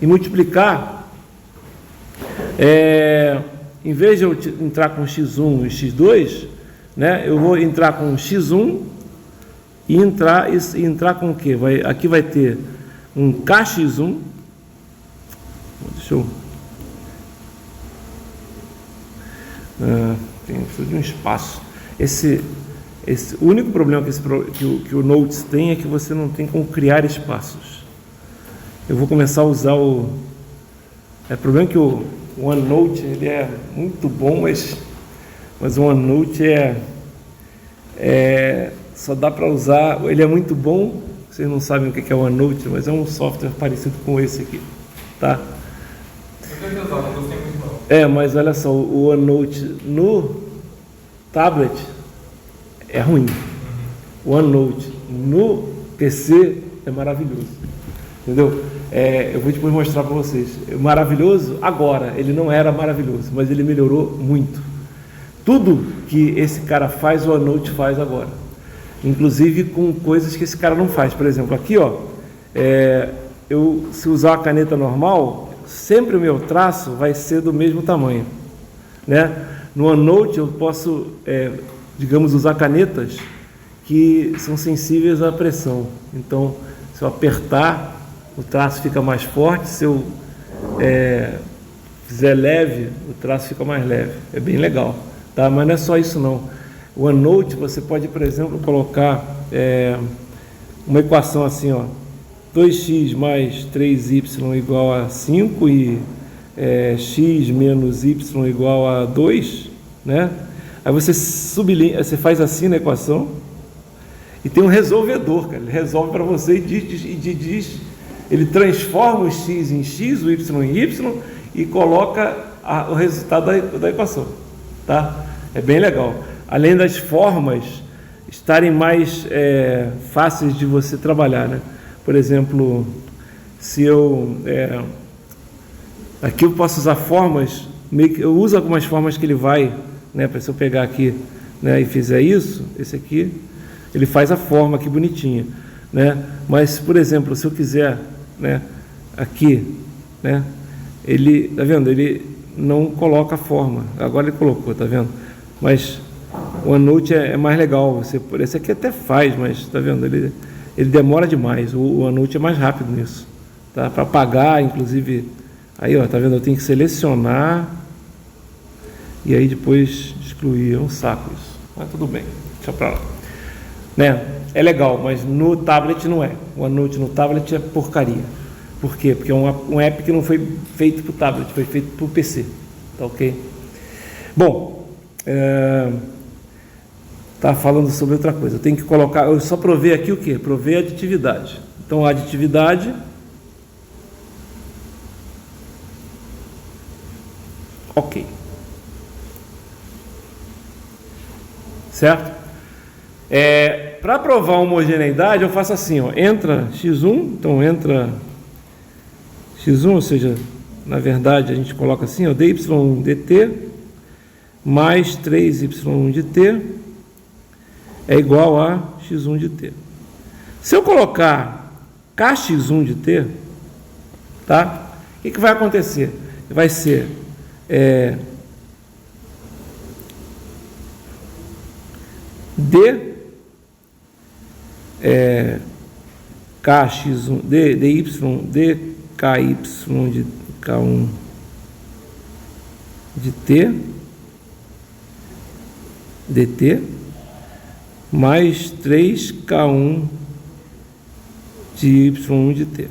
e multiplicar. Em vez de eu entrar com x1 e x2, né, eu vou entrar com x1 e entrar com o quê? Aqui vai ter um kx1. Deixa eu... preciso de um espaço. O único problema que o Notes tem é que você não tem como criar espaços. Eu vou começar a usar o problema que o O OneNote, ele é muito bom, mas o OneNote só dá para usar, ele é muito bom, vocês não sabem o que é o OneNote, mas é um software parecido com esse aqui, tá? Eu tentei usar, não gostei muito não. Mas olha só, o OneNote no tablet é ruim. O OneNote no PC é maravilhoso, entendeu? Eu vou depois mostrar para vocês. Maravilhoso agora, ele não era maravilhoso, mas ele melhorou muito. Tudo que esse cara faz, o OneNote faz agora, inclusive com coisas que esse cara não faz. Por exemplo, aqui ó, se usar a caneta normal, sempre o meu traço vai ser do mesmo tamanho, né? No OneNote eu posso, digamos, usar canetas que são sensíveis à pressão. Então, se eu apertar, o traço fica mais forte. Se eu fizer leve, o traço fica mais leve. É bem legal, tá? Mas não é só isso não. O OneNote você pode, por exemplo, colocar uma equação assim, ó, 2x mais 3y igual a 5 e x menos y igual a 2, né? Aí você sublinha, você faz assim na equação e tem um resolvedor, cara. Ele resolve para você e diz, ele transforma o x em x, o y em y e coloca o resultado da equação, tá? É bem legal. Além das formas estarem mais fáceis de você trabalhar, né? Por exemplo, se aqui eu posso usar formas, eu uso algumas formas que ele vai, né? Para se eu pegar aqui, né, e fizer isso, esse aqui, ele faz a forma aqui bonitinha, né? Mas, por exemplo, se eu quiser, né, aqui, né, ele, tá vendo? Ele não coloca a forma. Agora ele colocou, tá vendo? Mas o OneNote é mais legal. Esse aqui até faz, mas tá vendo? Ele demora demais. O OneNote é mais rápido nisso, tá? Para apagar, inclusive, aí ó, tá vendo? Eu tenho que selecionar e aí depois excluir. É um saco isso, mas tudo bem, deixa pra lá, né? É legal, mas no tablet não é. O OneNote no tablet é porcaria. Por quê? Porque é um app que não foi feito para o tablet, foi feito para o PC, tá ok? Bom, tá falando sobre outra coisa. Eu tenho que colocar, eu só provei aqui o quê? Provei a aditividade. Então a aditividade, ok, certo? Para provar a homogeneidade eu faço assim, ó, entra x1, então entra x1, ou seja, na verdade a gente coloca assim, ó, dy1 dt mais 3y1 de t é igual a x1 de t. Se eu colocar kx1 de t, tá? O que vai acontecer? Vai ser kx1 dy dky de k1 de t dt mais 3k1 de y1 de t,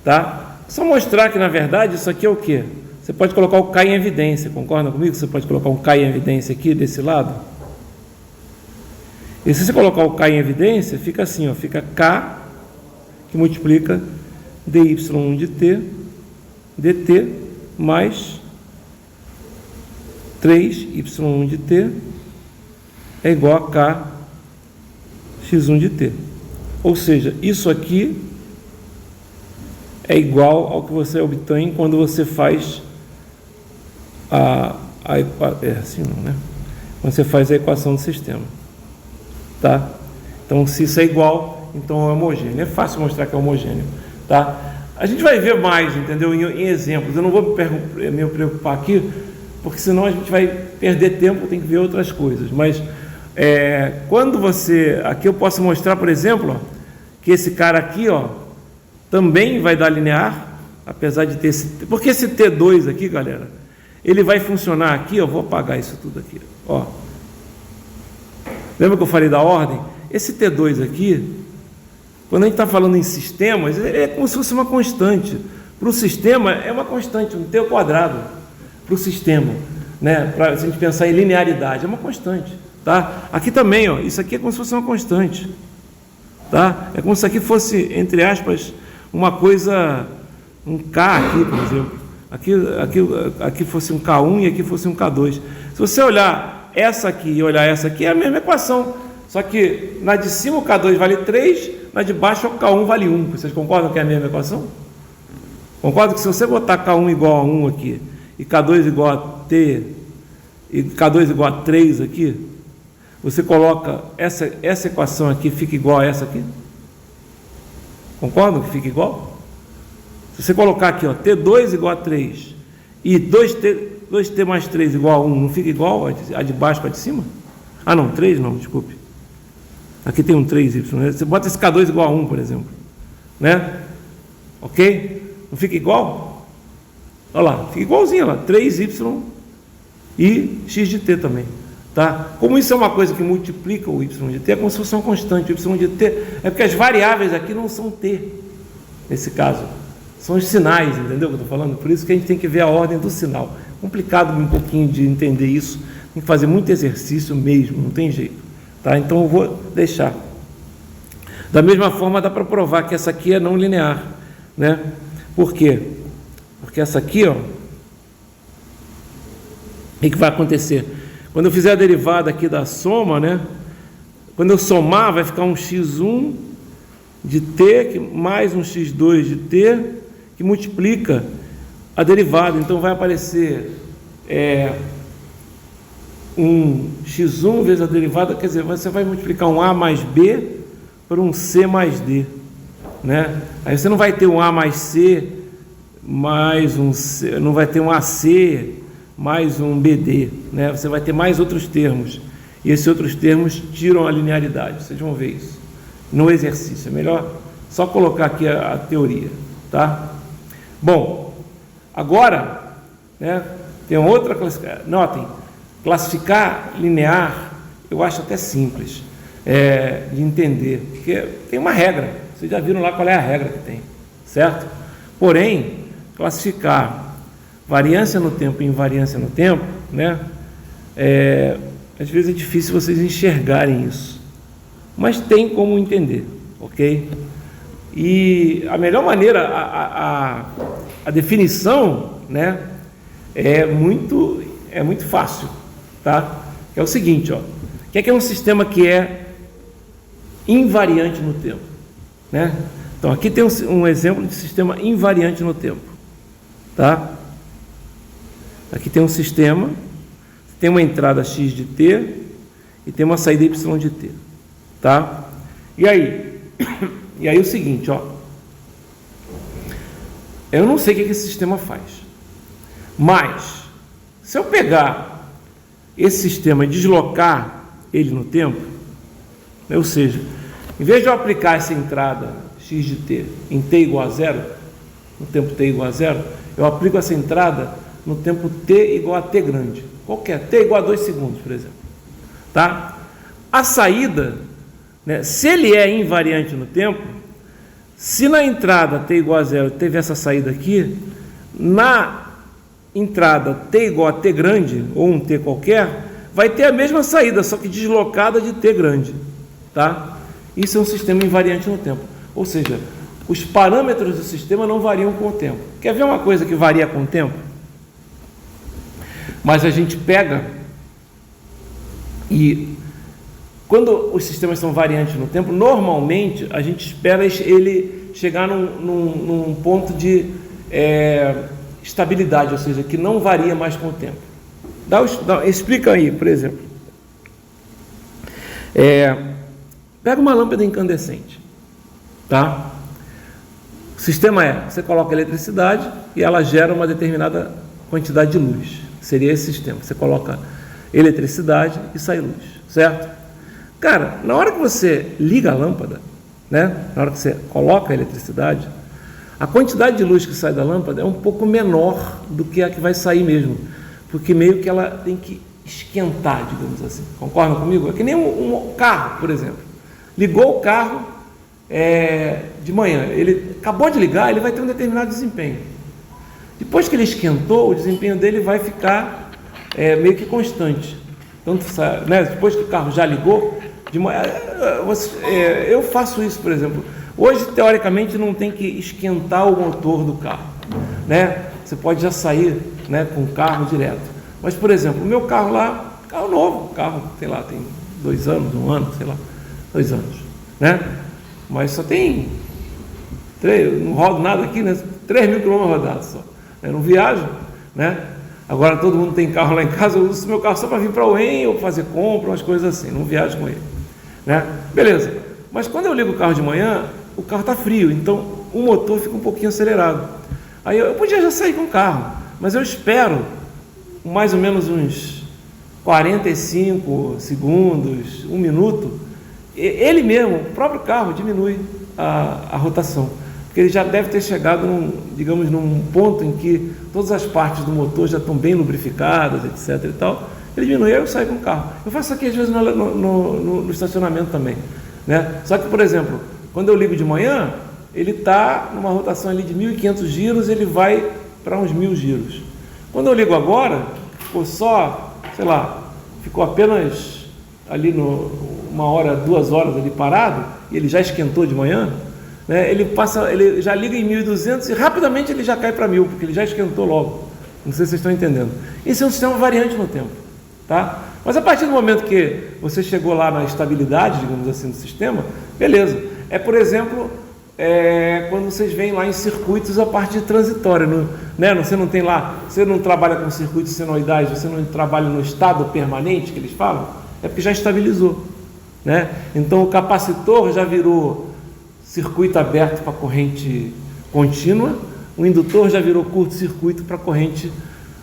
tá? Só mostrar que na verdade isso aqui é o que? Você pode colocar o k em evidência, concorda comigo? Você pode colocar um k em evidência aqui desse lado. E se você colocar o k em evidência, fica assim, ó, fica k que multiplica dy1 de t dt mais 3y1 de t é igual a k x1 de t. Ou seja, isso aqui é igual ao que você obtém quando você faz assim não, né? Quando você faz a equação do sistema, tá? Então, se isso é igual, então é homogêneo. É fácil mostrar que é homogêneo, tá? A gente vai ver mais, entendeu? Em exemplos. Eu não vou me preocupar aqui, porque senão a gente vai perder tempo, tem que ver outras coisas. Mas quando aqui eu posso mostrar, por exemplo, ó, que esse cara aqui, ó, também vai dar linear, apesar de ter porque esse T2 aqui, galera, ele vai funcionar aqui, eu vou apagar isso tudo aqui, ó. Lembra que eu falei da ordem? Esse T2 aqui, quando a gente está falando em sistemas, é como se fosse uma constante. Para o sistema é uma constante, um T ao quadrado. para o sistema, né? Para a gente pensar em linearidade, é uma constante, tá? Aqui também, ó, isso aqui é como se fosse uma constante, tá? É como se aqui fosse, entre aspas, uma coisa, um K aqui, por exemplo. Aqui fosse um K1 e aqui fosse um K2. Se você olhar essa aqui e olhar essa aqui, é a mesma equação. Só que na de cima o K2 vale 3, na de baixo o K1 vale 1. Vocês concordam que é a mesma equação? Concordam que se você botar K1 igual a 1 aqui, e K2 igual a T, e K2 igual a 3 aqui, você coloca essa equação aqui, fica igual a essa aqui? Concordam que fica igual? Se você colocar aqui, ó, T2 igual a 3 e 2T mais 3 igual a 1, não fica igual a de baixo com a de cima? Ah, não, 3 não, desculpe. Aqui tem um 3Y, né? Você bota esse K2 igual a 1, por exemplo, né? Ok? Não fica igual? Olha lá, fica igualzinho lá, 3Y e x de t também, tá? Como isso é uma coisa que multiplica o y de t, é como se fosse uma constante, o y de t, é porque as variáveis aqui não são t, nesse caso. São os sinais, entendeu o que eu estou falando? Por isso que a gente tem que ver a ordem do sinal. Complicado um pouquinho de entender isso, tem que fazer muito exercício mesmo, não tem jeito. Tá? Então eu vou deixar. Da mesma forma dá para provar que essa aqui é não linear, né? Por quê? Porque essa aqui, ó, o que vai acontecer? Quando eu fizer a derivada aqui da soma, né? Quando eu somar, vai ficar um x1 de t mais um x2 de t, que multiplica a derivada. Então vai aparecer um x1 vezes a derivada, quer dizer, você vai multiplicar um a mais b por um c mais d, né? Aí você não vai ter um a mais c mais um c, não vai ter um ac mais um bd, né? Você vai ter mais outros termos, e esses outros termos tiram a linearidade. Vocês vão ver isso no exercício. É melhor só colocar aqui a teoria, tá? Bom, agora, né, tem outra classificação. Notem, classificar linear eu acho até simples de entender, porque tem uma regra. Vocês já viram lá qual é a regra que tem, certo? Porém, classificar variância no tempo e invariância no tempo, né, às vezes é difícil vocês enxergarem isso, mas tem como entender, ok? E a melhor maneira, a definição, né, é muito fácil, tá? É o seguinte, ó, o que é um sistema que é invariante no tempo, né? Então aqui tem um exemplo de sistema invariante no tempo, tá? Aqui tem um sistema, tem uma entrada x de t e tem uma saída y de t, tá? E aí o seguinte, ó, eu não sei o que esse sistema faz, mas se eu pegar esse sistema e deslocar ele no tempo, né, ou seja, em vez de eu aplicar essa entrada x de t em t igual a zero, no tempo t igual a zero, eu aplico essa entrada no tempo t igual a t grande, qualquer, t igual a 2 segundos, por exemplo, tá? A saída, né, se ele é invariante no tempo, se na entrada t igual a zero teve essa saída aqui, na entrada t igual a t grande, ou um t qualquer, vai ter a mesma saída, só que deslocada de t grande, tá? Isso é um sistema invariante no tempo, ou seja, os parâmetros do sistema não variam com o tempo. Quer ver uma coisa que varia com o tempo? Mas a gente pega e quando os sistemas são variantes no tempo, normalmente a gente espera ele chegar num ponto de estabilidade, ou seja, que não varia mais com o tempo. Explica aí, por exemplo. Pega uma lâmpada incandescente, tá? O sistema você coloca eletricidade e ela gera uma determinada quantidade de luz. Seria esse sistema. Você coloca eletricidade e sai luz, certo? Cara, na hora que você liga a lâmpada, né? Na hora que você coloca a eletricidade, a quantidade de luz que sai da lâmpada é um pouco menor do que a que vai sair mesmo, porque meio que ela tem que esquentar, digamos assim. Concordam comigo? É que nem um carro, por exemplo. Ligou o carro de manhã, ele acabou de ligar, ele vai ter um determinado desempenho. Depois que ele esquentou, o desempenho dele vai ficar meio que constante. Tanto, né, depois que o carro já ligou, eu faço isso, por exemplo. Hoje, teoricamente, não tem que esquentar o motor do carro, né? Você pode já sair, né, com o carro direto. Mas, por exemplo, o meu carro lá, carro novo, carro, sei lá, tem 2 anos, 1 ano, sei lá, 2 anos, né? Mas só tem 3, não rodo nada aqui, né? 3.000 quilômetros rodados só. Eu não viajo, né? Agora todo mundo tem carro lá em casa, eu uso meu carro só para vir para o UEM ou fazer compra, umas coisas assim, não viajo com ele, né? Beleza, mas quando eu ligo o carro de manhã, o carro está frio, então o motor fica um pouquinho acelerado. Aí eu podia já sair com o carro, mas eu espero mais ou menos uns 45 segundos, 1 minuto, ele mesmo, o próprio carro diminui a rotação, porque ele já deve ter chegado num ponto em que todas as partes do motor já estão bem lubrificadas, etc e tal. Ele diminui, aí eu saio com o carro. Eu faço isso aqui às vezes no estacionamento também, né? Só que, por exemplo, quando eu ligo de manhã, ele está numa rotação ali de 1.500 giros, ele vai para uns 1.000 giros. Quando eu ligo agora, ficou só, sei lá, ficou apenas ali 1 hora, 2 horas ali parado, e ele já esquentou de manhã, né? Ele já liga em 1.200 e rapidamente ele já cai para 1.000, porque ele já esquentou logo. Não sei se vocês estão entendendo. Esse é um sistema variante no tempo, tá? Mas a partir do momento que você chegou lá na estabilidade, digamos assim, do sistema, beleza. Por exemplo, quando vocês veem lá em circuitos a parte transitória, né? Você não tem lá, você não trabalha com circuitos senoidais, você não trabalha no estado permanente que eles falam, é porque já estabilizou, né? Então o capacitor já virou circuito aberto para corrente contínua, o indutor já virou curto-circuito para corrente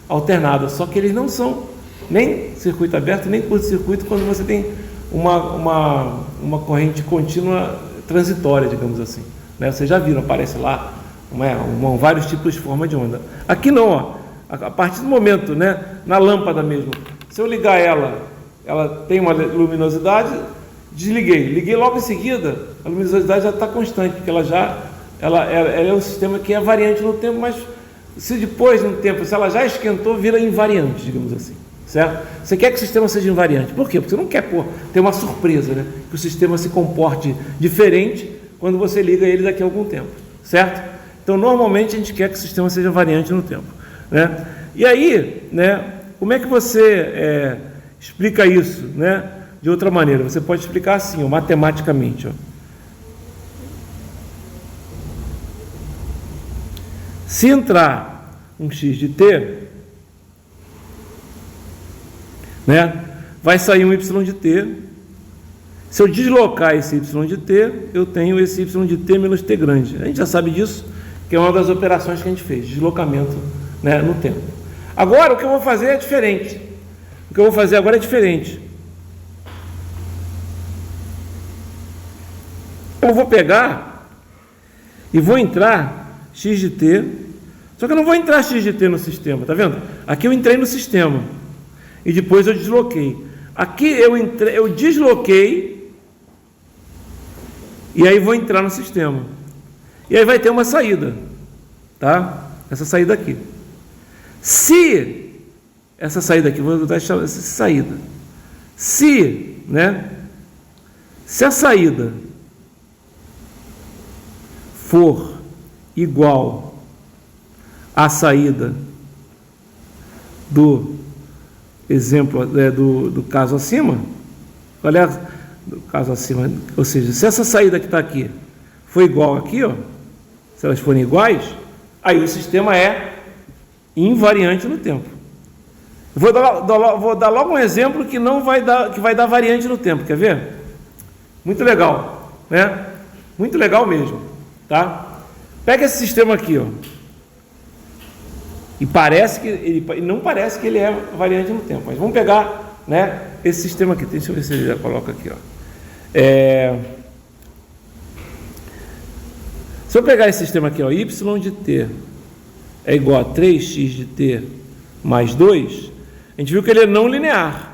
alternada, só que eles não são nem circuito aberto, nem curto-circuito quando você tem uma corrente contínua transitória, digamos assim, né? Vocês já viram, aparece lá vários tipos de forma de onda. Aqui não, ó, a partir do momento, né, na lâmpada mesmo, se eu ligar ela tem uma luminosidade, liguei logo em seguida, a luminosidade já está constante, porque ela é um sistema que é variante no tempo, mas se depois no tempo, se ela já esquentou, vira invariante, digamos assim, certo? Você quer que o sistema seja invariante, por quê? Porque você não quer ter uma surpresa, né? Que o sistema se comporte diferente quando você liga ele daqui a algum tempo, certo? Então normalmente a gente quer que o sistema seja variante no tempo, né? E aí, né, como é que você explica isso, né? De outra maneira, você pode explicar assim, ó, matematicamente, ó. Se entrar um x de t, né, vai sair um y de t. Se eu deslocar esse y de t, eu tenho esse y de t menos t grande. A gente já sabe disso, que é uma das operações que a gente fez, deslocamento, né, no tempo. Agora, o que eu vou fazer é diferente. O que eu vou fazer agora é diferente. Eu vou pegar e vou entrar x de t, só que eu não vou entrar x de t no sistema, tá vendo? Aqui eu entrei no sistema e depois eu desloquei. Aqui eu desloquei e aí vou entrar no sistema. E aí vai ter uma saída, tá? Essa saída aqui. Se essa saída aqui, vou deixar essa saída. Se a saída for igual à saída do exemplo do caso acima, qual é do caso acima? Ou seja, se essa saída que está aqui for igual aqui, ó, se elas forem iguais, aí o sistema é invariante no tempo. Vou dar logo um exemplo que vai dar variante no tempo, quer ver? Muito legal, né? Muito legal mesmo, tá? Pega esse sistema aqui, ó, e não parece que ele é variante no tempo, mas vamos pegar, né, esse sistema aqui. Deixa eu ver se ele já coloca aqui, ó. Se eu pegar esse sistema aqui, ó, y de t é igual a 3x de t mais 2, a gente viu que ele é não linear,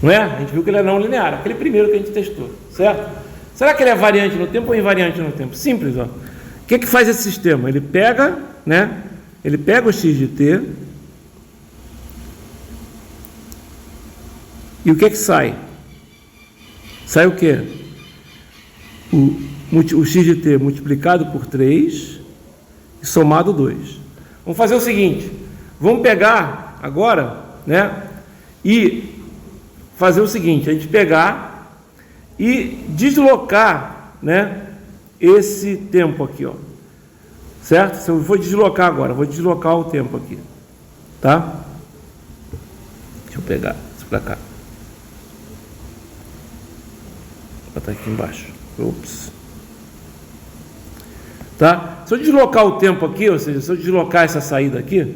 não é? A gente viu que ele é não linear, aquele primeiro que a gente testou, certo? Será que ele é variante no tempo ou invariante no tempo? Simples, ó. O que faz esse sistema? Ele pega, né, Ele pega o x de t e o que sai? Sai o quê? O x de t multiplicado por 3 e somado 2. Vamos fazer o seguinte, vamos pegar agora, né, e fazer o seguinte, a gente pegar e deslocar, né, esse tempo aqui, ó, certo? Se eu vou deslocar agora, vou deslocar o tempo aqui, tá? Deixa eu pegar isso para cá. Vou botar aqui embaixo. Ops. Tá? Se eu deslocar o tempo aqui, ou seja, se eu deslocar essa saída aqui,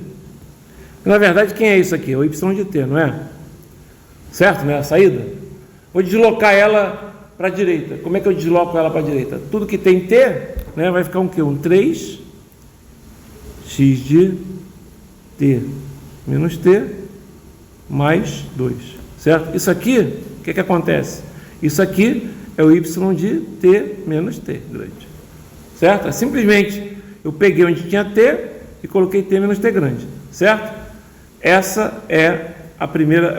na verdade, quem é isso aqui? É o y de t, não é? Certo, né? A saída. Vou deslocar ela para a direita. Como é que eu desloco ela para a direita? Tudo que tem t, né, vai ficar um quê? Um 3 x de t menos t mais 2. Certo? Isso aqui, o que acontece? Isso aqui é o y de t menos t grande. Certo? É simplesmente eu peguei onde tinha t e coloquei t menos t grande. Certo? Essa é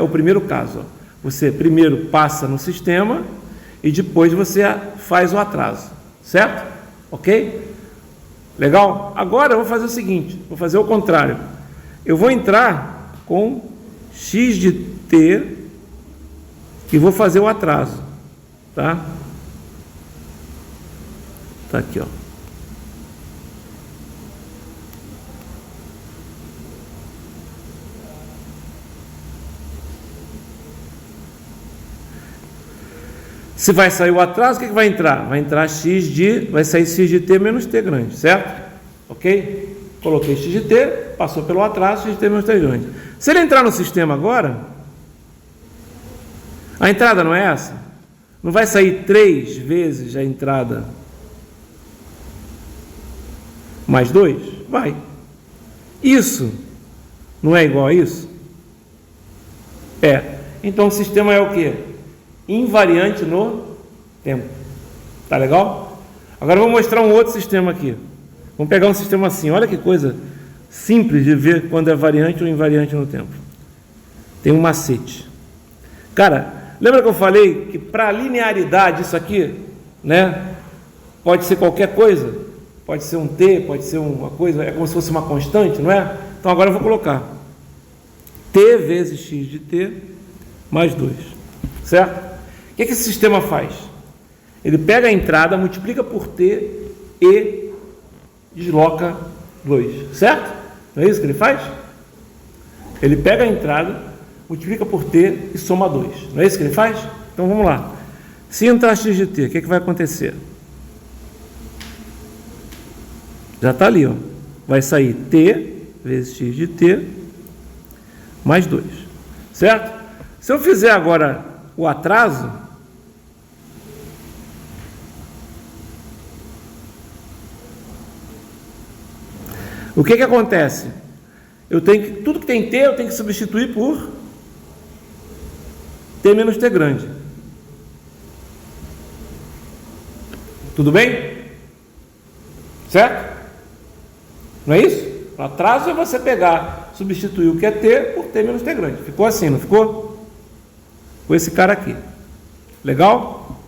o primeiro caso. Ó. Você primeiro passa no sistema e depois você faz o atraso. Certo? Ok? Legal? Agora eu vou fazer o seguinte, vou fazer o contrário. Eu vou entrar com x de t e vou fazer o atraso. Tá? Tá aqui, ó. Se vai sair o atraso, o que vai entrar? Vai sair x de t menos t grande, certo? Ok? Coloquei x de t, passou pelo atraso, x de t menos t grande. Se ele entrar no sistema agora, a entrada não é essa? Não vai sair 3 vezes a entrada mais 2? Vai. Isso não é igual a isso? É. Então o sistema é o quê? Invariante no tempo. Tá legal? Agora eu vou mostrar um outro sistema aqui. Vamos pegar um sistema assim. Olha que coisa simples de ver quando é variante ou invariante no tempo. Tem um macete. Cara, lembra que eu falei que para linearidade isso aqui, né, pode ser qualquer coisa? Pode ser um t, pode ser uma coisa, é como se fosse uma constante, não é? Então agora eu vou colocar t vezes x de t mais 2. Certo? O que esse sistema faz? Ele pega a entrada, multiplica por t e desloca 2. Certo? Não é isso que ele faz? Ele pega a entrada, multiplica por t e soma 2. Não é isso que ele faz? Então vamos lá. Se entrar x de t, o que vai acontecer? Já está ali, ó. Vai sair t vezes x de t mais 2. Certo? Se eu fizer agora o atraso, o que acontece? Tudo que tem t, eu tenho que substituir por t menos t grande. Tudo bem? Certo? Não é isso? O atraso é você pegar, substituir o que é t por t menos t grande. Ficou assim, não ficou? Com esse cara aqui. Legal?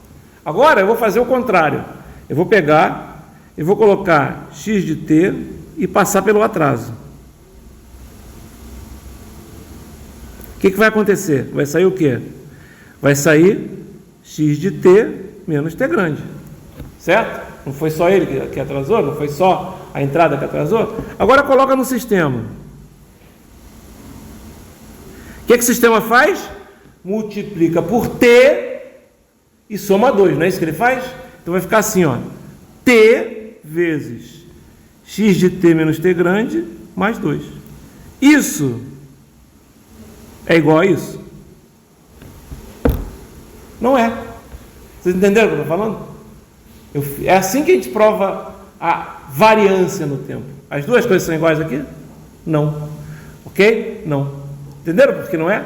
Agora eu vou fazer o contrário. Eu vou pegar e vou colocar x de t e passar pelo atraso. O que vai acontecer? Vai sair o quê? Vai sair x de t menos t grande. Certo? Não foi só ele que atrasou? Não foi só a entrada que atrasou? Agora coloca no sistema. O que o sistema faz? Multiplica por t e soma 2, não é isso que ele faz? Então vai ficar assim, ó, t vezes x de t menos t grande mais 2. Isso é igual a isso? Não é. Vocês entenderam o que eu estou falando? É assim que a gente prova a variância no tempo. As duas coisas são iguais aqui? Não. Ok? Não. Entenderam por que não é?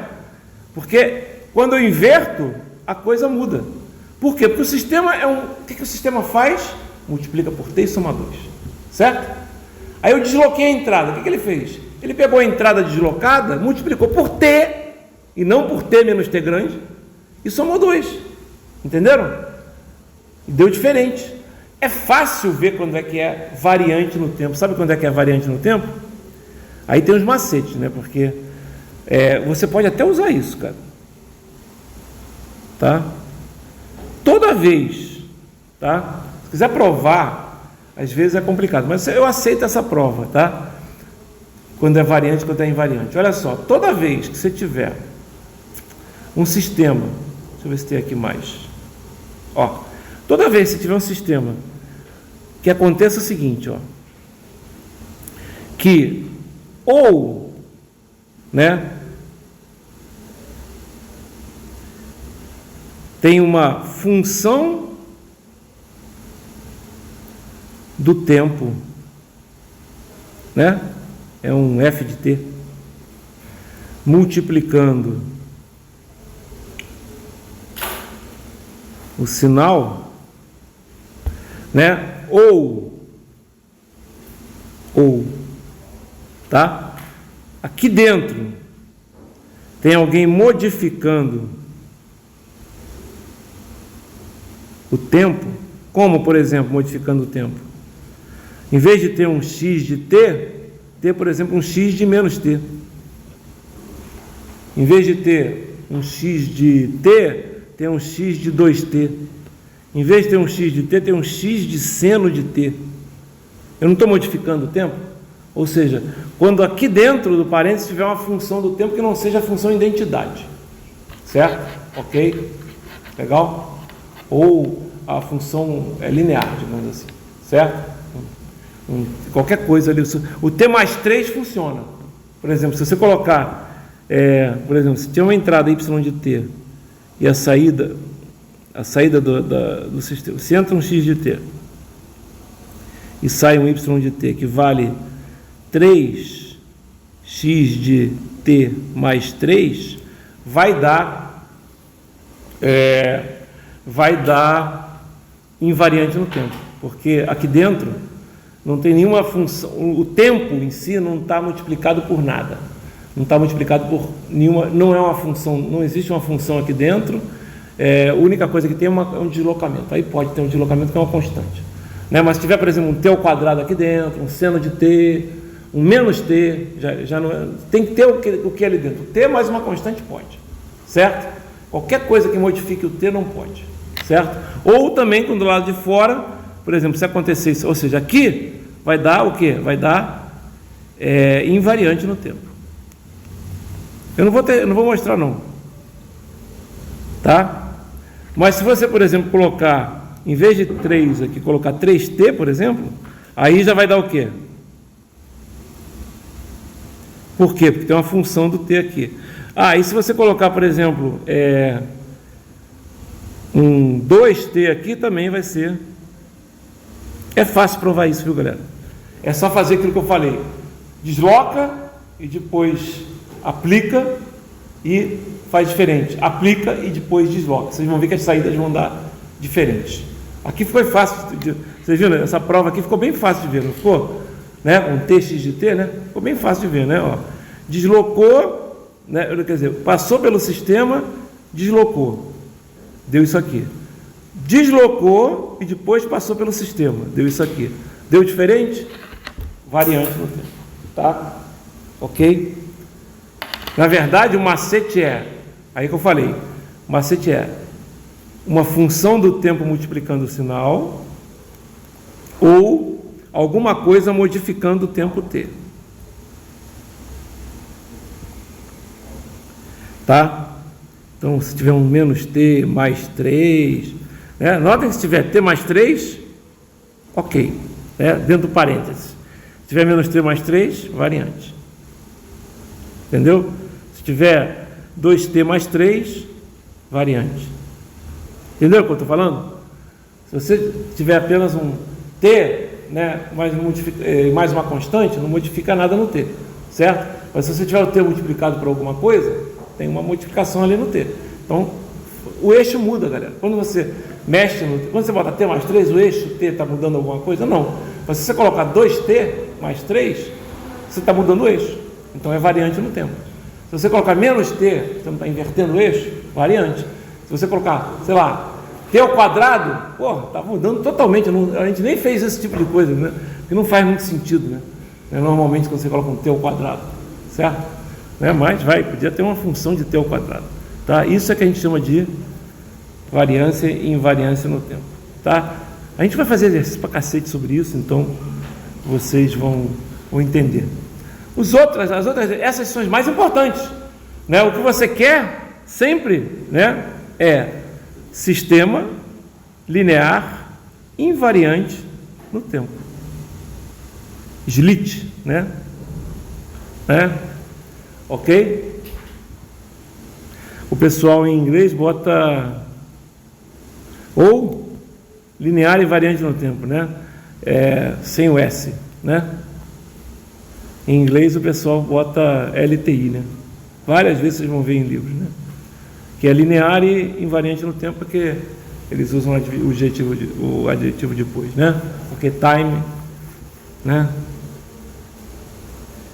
Porque quando eu inverto, a coisa muda. Por quê? Porque o sistema o que o sistema faz? Multiplica por t e soma 2. Certo? Aí eu desloquei a entrada. O que ele fez? Ele pegou a entrada deslocada, multiplicou por t, e não por t menos t grande, e somou 2. Entenderam? E deu diferente. É fácil ver quando é que é variante no tempo. Sabe quando é que é variante no tempo? Aí tem os macetes, né? Porque você pode até usar isso, cara. Tá? Toda vez, tá? Se quiser provar, às vezes é complicado, mas eu aceito essa prova, tá? Quando é variante, quando é invariante. Olha só, toda vez que você tiver um sistema, deixa eu ver se tem aqui mais. Ó, toda vez que você tiver um sistema que aconteça o seguinte, ó, que ou, né, tem uma função do tempo, né? É um f de t multiplicando o sinal, né? Ou, tá? Aqui dentro tem alguém modificando o tempo, como, por exemplo, modificando o tempo. Em vez de ter um x de t, ter, por exemplo, um x de menos t. Em vez de ter um x de t, tem um x de 2t. Em vez de ter um x de t, tem um x de seno de t. Eu não estou modificando o tempo? Ou seja, quando aqui dentro do parênteses tiver uma função do tempo que não seja a função identidade. Certo? Ok? Legal? Ou a função linear, digamos assim. Certo? Qualquer coisa ali. O t mais 3 funciona. Por exemplo, se você colocar, por exemplo, se tiver uma entrada y de t e a saída do sistema, se entra um x de t e sai um y de t que vale 3x de t mais 3, vai dar invariante no tempo, porque aqui dentro não tem nenhuma função, o tempo em si não está multiplicado por nada, não está multiplicado por nenhuma, não é uma função, não existe uma função aqui dentro, a única coisa que tem é um deslocamento, aí pode ter um deslocamento que é uma constante, né? Mas se tiver, por exemplo, um t ao quadrado aqui dentro, um seno de t, um menos t, já não tem que ter o que ali dentro, t mais uma constante pode, certo? Qualquer coisa que modifique o t não pode, certo? Ou também, quando do lado de fora, por exemplo, se acontecer isso, ou seja, aqui vai dar o quê? Vai dar invariante no tempo. Eu não vou mostrar não, tá? Mas se você, por exemplo, colocar, em vez de 3 aqui, colocar 3t, por exemplo, aí já vai dar o quê? Por quê? Porque tem uma função do t aqui. E se você colocar, por exemplo, um 2t aqui, também vai ser. É fácil provar isso, viu, galera? É só fazer aquilo que eu falei. Desloca e depois aplica e faz diferente. Aplica e depois desloca. Vocês vão ver que as saídas vão dar diferentes. Aqui foi fácil. Vocês viram? Essa prova aqui ficou bem fácil de ver, não ficou? Né? Um tx de t, né? Ficou bem fácil de ver, né? Ó, deslocou, né? Quer dizer, passou pelo sistema, deslocou, deu isso aqui. Deslocou e depois passou pelo sistema, deu isso aqui. Deu diferente? Variante no tempo, tá? Ok? Na verdade, o macete aí que eu falei, o macete uma função do tempo multiplicando o sinal ou alguma coisa modificando o tempo t. Tá? Então, se tiver um menos t mais 3, né? Notem que se tiver t mais 3, ok, né? Dentro do parênteses. Se tiver menos t mais 3, variante. Entendeu? Se tiver 2t mais 3, variante. Entendeu o que eu estou falando? Se você tiver apenas um t, né, mais uma constante, não modifica nada no t, certo? Mas se você tiver o t multiplicado por alguma coisa, tem uma modificação ali no t. Então, o eixo muda, galera. Quando você mexe quando você bota t mais 3, o eixo t está mudando alguma coisa? Não. Mas se você colocar 2t, mais 3, você está mudando o eixo. Então é variante no tempo. Se você colocar menos t, você não está invertendo o eixo, variante. Se você colocar, sei lá, t ao quadrado, está mudando totalmente. A gente nem fez esse tipo de coisa, né? Porque não faz muito sentido, né? Normalmente quando você coloca um t ao quadrado, certo? Mas podia ter uma função de t ao quadrado. Tá? Isso é que a gente chama de variância e invariância no tempo. Tá? A gente vai fazer exercício pra cacete sobre isso, então vocês vão entender. Essas são as mais importantes, né? O que você quer sempre, né, é sistema linear invariante no tempo. SLIT, né? Ok? O pessoal em inglês bota ou linear e variante no tempo, né? Sem o S, né? Em inglês o pessoal bota LTI, né? Várias vezes vocês vão ver em livros, né? Que é linear e invariante no tempo, porque eles usam o adjetivo depois, né? Porque time, né?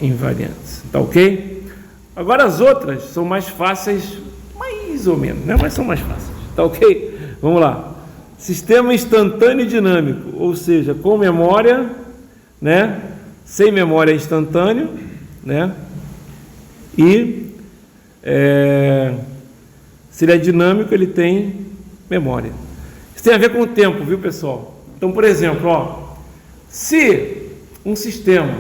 Invariantes, tá ok? Agora as outras são mais fáceis, mais ou menos, né? Mas são mais fáceis, tá ok? Vamos lá. Sistema instantâneo e dinâmico, ou seja, com memória, né? Sem memória é instantâneo, né? E se ele é dinâmico, ele tem memória. Isso tem a ver com o tempo, viu, pessoal? Então, por exemplo, se um sistema,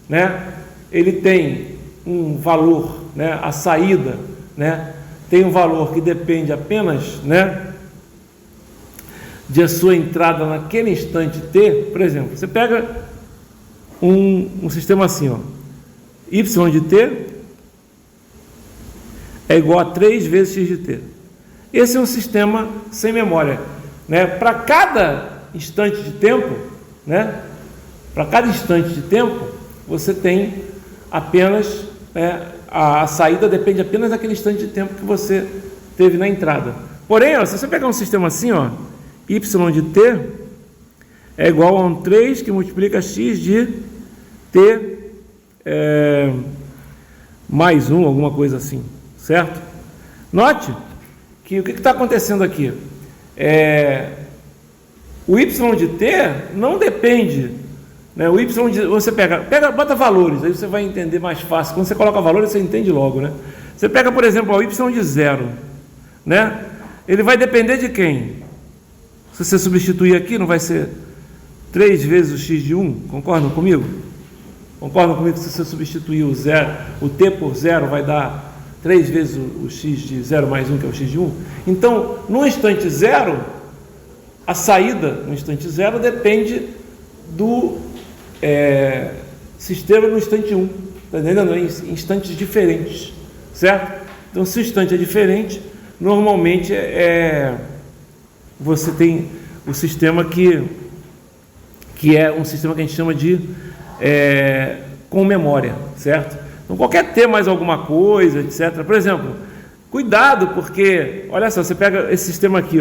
né, ele tem um valor, né, a saída, né, tem um valor que depende apenas, né, de a sua entrada naquele instante t, por exemplo, você pega um sistema assim, y de t é igual a 3 vezes x de t. Esse é um sistema sem memória, né? Para cada instante de tempo, né? Para cada instante de tempo, você tem apenas, a saída depende apenas daquele instante de tempo que você teve na entrada. Porém, se você pegar um sistema assim, y de t é igual a um 3 que multiplica x de t mais 1, alguma coisa assim, certo? Note que o que está acontecendo aqui? O y de t não depende, né? O y de, você bota valores, aí você vai entender mais fácil. Quando você coloca valores, você entende logo, né? Você pega, por exemplo, o y de 0, né? Ele vai depender de quem? Se você substituir aqui, não vai ser 3 vezes o x de 1? Concordam comigo? Concordam comigo que se você substituir o t por 0, vai dar 3 vezes o x de 0 mais 1, que é o x de 1? Então, no instante 0, a saída no instante 0 depende do sistema no instante 1. Está entendendo? Em instantes diferentes, certo? Então, se o instante é diferente, normalmente você tem o sistema que é um sistema que a gente chama de com memória, certo? Então, qualquer t mais alguma coisa, etc. Por exemplo, cuidado, porque, olha só, você pega esse sistema aqui,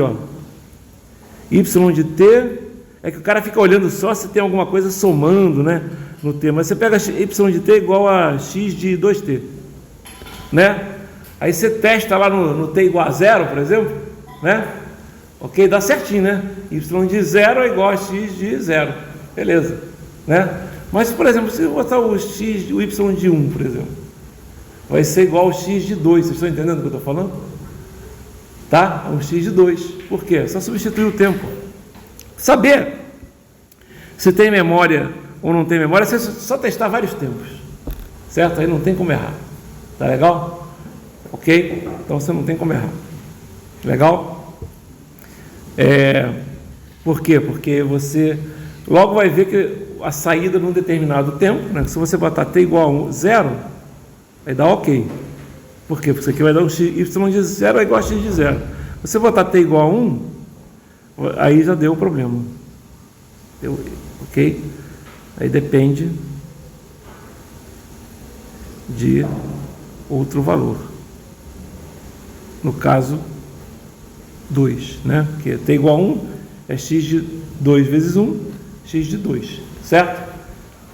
y de t, é que o cara fica olhando só se tem alguma coisa somando, né, no t, mas você pega y de t igual a x de 2t, né? Aí você testa lá no t igual a 0, por exemplo, né? Ok, dá certinho, né? Y de 0 é igual a x de 0, beleza, né? Mas, por exemplo, se eu botar o y de 1, por exemplo, vai ser igual ao x de 2, vocês estão entendendo o que eu estou falando? Tá? Um x de 2, por quê? Só substituir o tempo. Saber se tem memória ou não tem memória, você só testar vários tempos, certo? Aí não tem como errar, tá legal? Ok? Então você não tem como errar, legal? Por quê? Porque você logo vai ver que a saída num determinado tempo, né? Se você botar t igual a 0, vai dar ok. Por quê? Porque isso aqui vai dar um x, y de 0 é igual a x de 0. Se você botar t igual a 1, aí já deu o problema. Ok? Aí depende de outro valor. No caso, 2, né? Porque t igual a 1 é x de 2 vezes 1, x de 2, certo?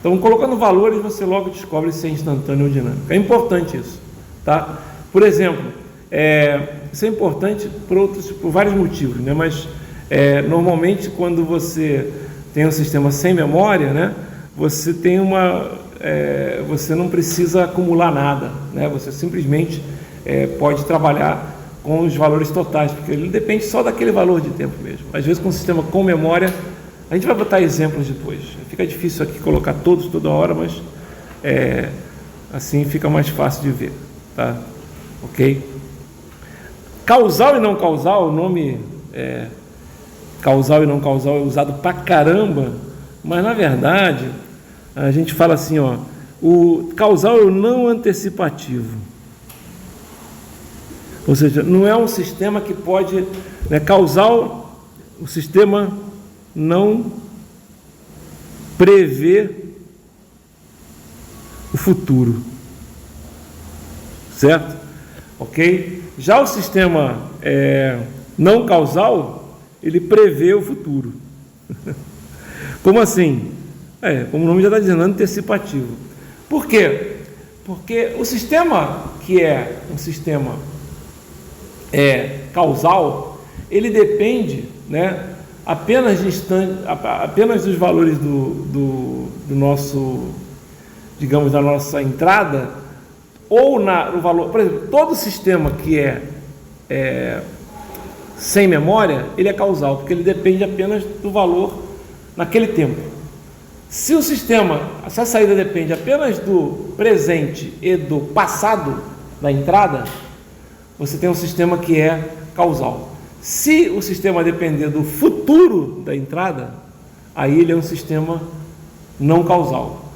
Então, colocando valores, você logo descobre se é instantâneo ou dinâmico. É importante isso, tá? Por exemplo, isso é importante por vários motivos, né? Mas normalmente quando você tem um sistema sem memória, né? Você tem você não precisa acumular nada, né? Você simplesmente pode trabalhar com os valores totais, porque ele depende só daquele valor de tempo mesmo. Às vezes com um sistema com memória, a gente vai botar exemplos depois. Fica difícil aqui colocar todos toda hora, mas assim fica mais fácil de ver, tá? Ok? Causal e não causal, o nome causal e não causal é usado pra caramba, mas na verdade a gente fala assim, ó, o causal é o não antecipativo. Ou seja, não é um sistema que pode, causal, o sistema não prevê o futuro, certo? Ok? Já o sistema não causal, ele prevê o futuro. Como assim? Como o nome já está dizendo, antecipativo. Por quê? Porque o sistema que é um sistema causal, ele depende, apenas dos valores do nosso, digamos, da nossa entrada, ou no valor, por exemplo, todo sistema que sem memória, ele é causal, porque ele depende apenas do valor naquele tempo. Se a saída depende apenas do presente e do passado da entrada, você tem um sistema que é causal. Se o sistema depender do futuro da entrada, aí ele é um sistema não causal,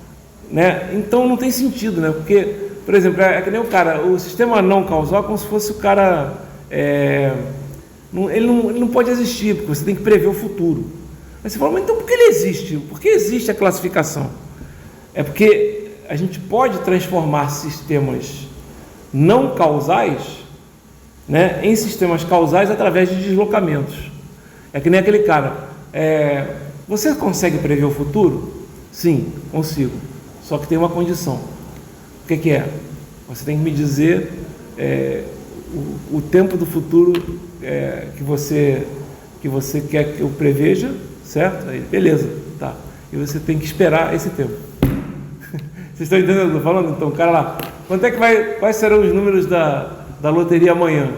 Então não tem sentido, Porque, por exemplo, é que nem o sistema não causal é como se fosse o cara, ele não pode existir, porque você tem que prever o futuro. Aí você fala, mas então por que ele existe? Por que existe a classificação? É porque a gente pode transformar sistemas não causais, em sistemas causais através de deslocamentos. É que nem aquele cara, você consegue prever o futuro? Sim, consigo, só que tem uma condição. O que é? Você tem que me dizer o tempo do futuro que você quer que eu preveja, certo? Aí, beleza, tá. E você tem que esperar esse tempo. Vocês estão entendendo o que eu estou falando? Então o cara lá, quais serão os números da loteria amanhã?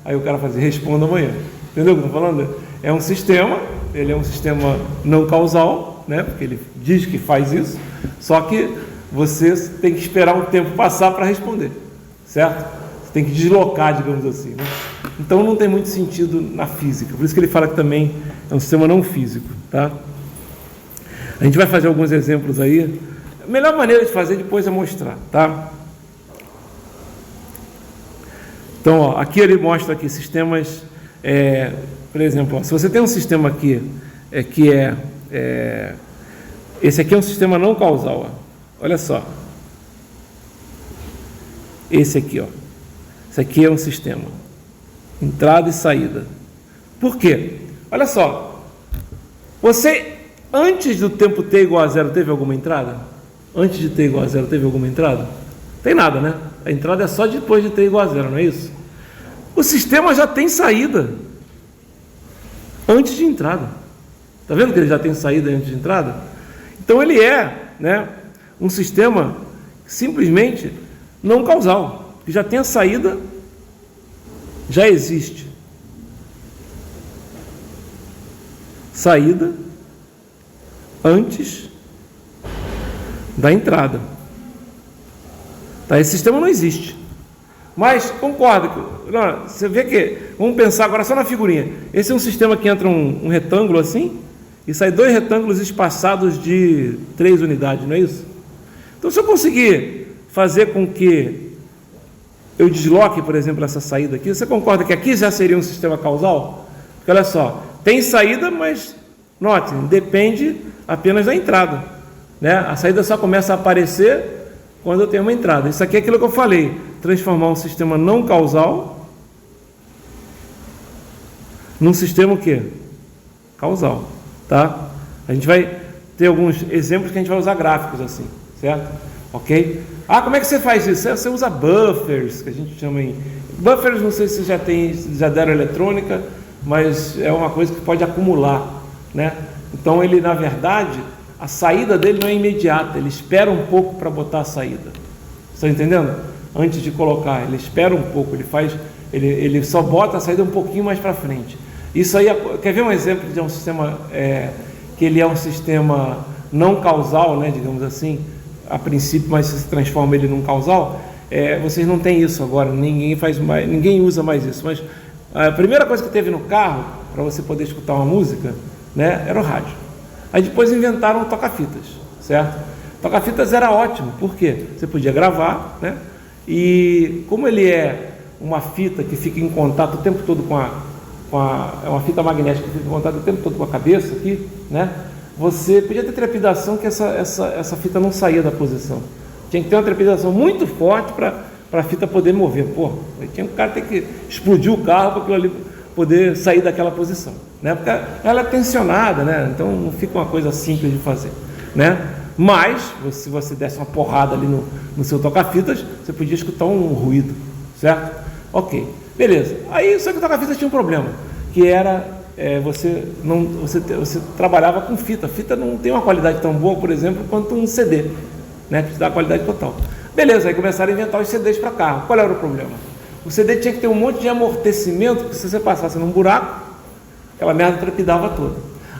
Aí o cara faz, responda amanhã. Entendeu o que eu estou falando? É um sistema, ele é um sistema não causal, porque ele diz que faz isso, só que você tem que esperar um tempo passar para responder, certo? Você tem que deslocar, digamos assim, Então não tem muito sentido na física, por isso que ele fala que também é um sistema não físico, tá? A gente vai fazer alguns exemplos aí. A melhor maneira de fazer depois é mostrar, tá? Então, aqui ele mostra aqui sistemas, por exemplo, se você tem um sistema aqui, esse aqui é um sistema não causal, olha só, esse aqui, esse aqui é um sistema, entrada e saída. Por quê? Olha só, você, antes do tempo t igual a zero, teve alguma entrada? Antes de t igual a zero, teve alguma entrada? Tem nada, A entrada é só depois de t igual a zero, não é isso? O sistema já tem saída antes de entrada. Está vendo que ele já tem saída antes de entrada? Então ele um sistema simplesmente não causal, que já tem a saída, já existe. Saída antes da entrada. Tá? Esse sistema não existe. Mas concorda que você vê que, vamos pensar agora só na figurinha. Esse é um sistema que entra um retângulo assim e sai dois retângulos espaçados de 3 unidades, não é isso? Então, se eu conseguir fazer com que eu desloque, por exemplo, essa saída aqui, você concorda que aqui já seria um sistema causal? Porque olha só, tem saída, mas note, depende apenas da entrada, A saída só começa a aparecer quando eu tenho uma entrada. Isso aqui é aquilo que eu falei, transformar um sistema não causal num sistema o quê? Causal, tá? A gente vai ter alguns exemplos que a gente vai usar gráficos assim, certo? Ok? Como é que você faz isso? Você usa buffers, que a gente chama em... Buffers, não sei se já deram eletrônica, mas é uma coisa que pode acumular, né? Então ele, na verdade, a saída dele não é imediata, ele espera um pouco para botar a saída. Está entendendo? Antes de colocar, ele espera um pouco, ele só bota a saída um pouquinho mais para frente. Isso aí, quer ver um exemplo de um sistema que ele é um sistema não causal, né, digamos assim, a princípio, mas se transforma ele num causal? Vocês não têm isso agora, ninguém usa mais isso, mas a primeira coisa que teve no carro, para você poder escutar uma música, né, era o rádio. Aí depois inventaram o toca-fitas, certo? Toca-fitas era ótimo, por quê? Você podia gravar, né? E como ele é uma fita que fica em contato o tempo todo é uma fita magnética que fica em contato o tempo todo com a cabeça aqui, né? Você podia ter trepidação que essa fita não saía da posição. Tinha que ter uma trepidação muito forte para a fita poder mover. Pô, tinha um cara ter que explodir o carro para aquilo ali poder sair daquela posição, né? Porque ela é tensionada, né? Então não fica uma coisa simples de fazer, né? Mas, se você desse uma porrada ali no seu toca-fitas, você podia escutar um ruído, certo? Ok, beleza. Aí, só que o toca-fitas tinha um problema, que era, você trabalhava com fita. Fita não tem uma qualidade tão boa, por exemplo, quanto um CD, né? Que te dá a qualidade total. Beleza, aí começaram a inventar os CDs para carro. Qual era o problema? O CD tinha que ter um monte de amortecimento, porque se você passasse num buraco, aquela merda trepidava toda.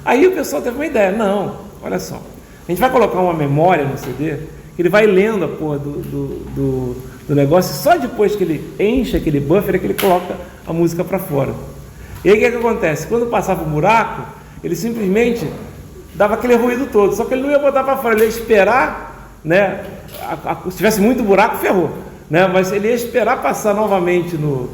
Aí o pessoal teve uma ideia, não, olha só, a gente vai colocar uma memória no CD, que ele vai lendo a porra do negócio, e só depois que ele enche aquele buffer é que ele coloca a música para fora. E aí o que acontece? Quando passava o buraco, ele simplesmente dava aquele ruído todo, só que ele não ia botar para fora, ele ia esperar, né? Se tivesse muito buraco, ferrou, né? Mas ele ia esperar passar novamente no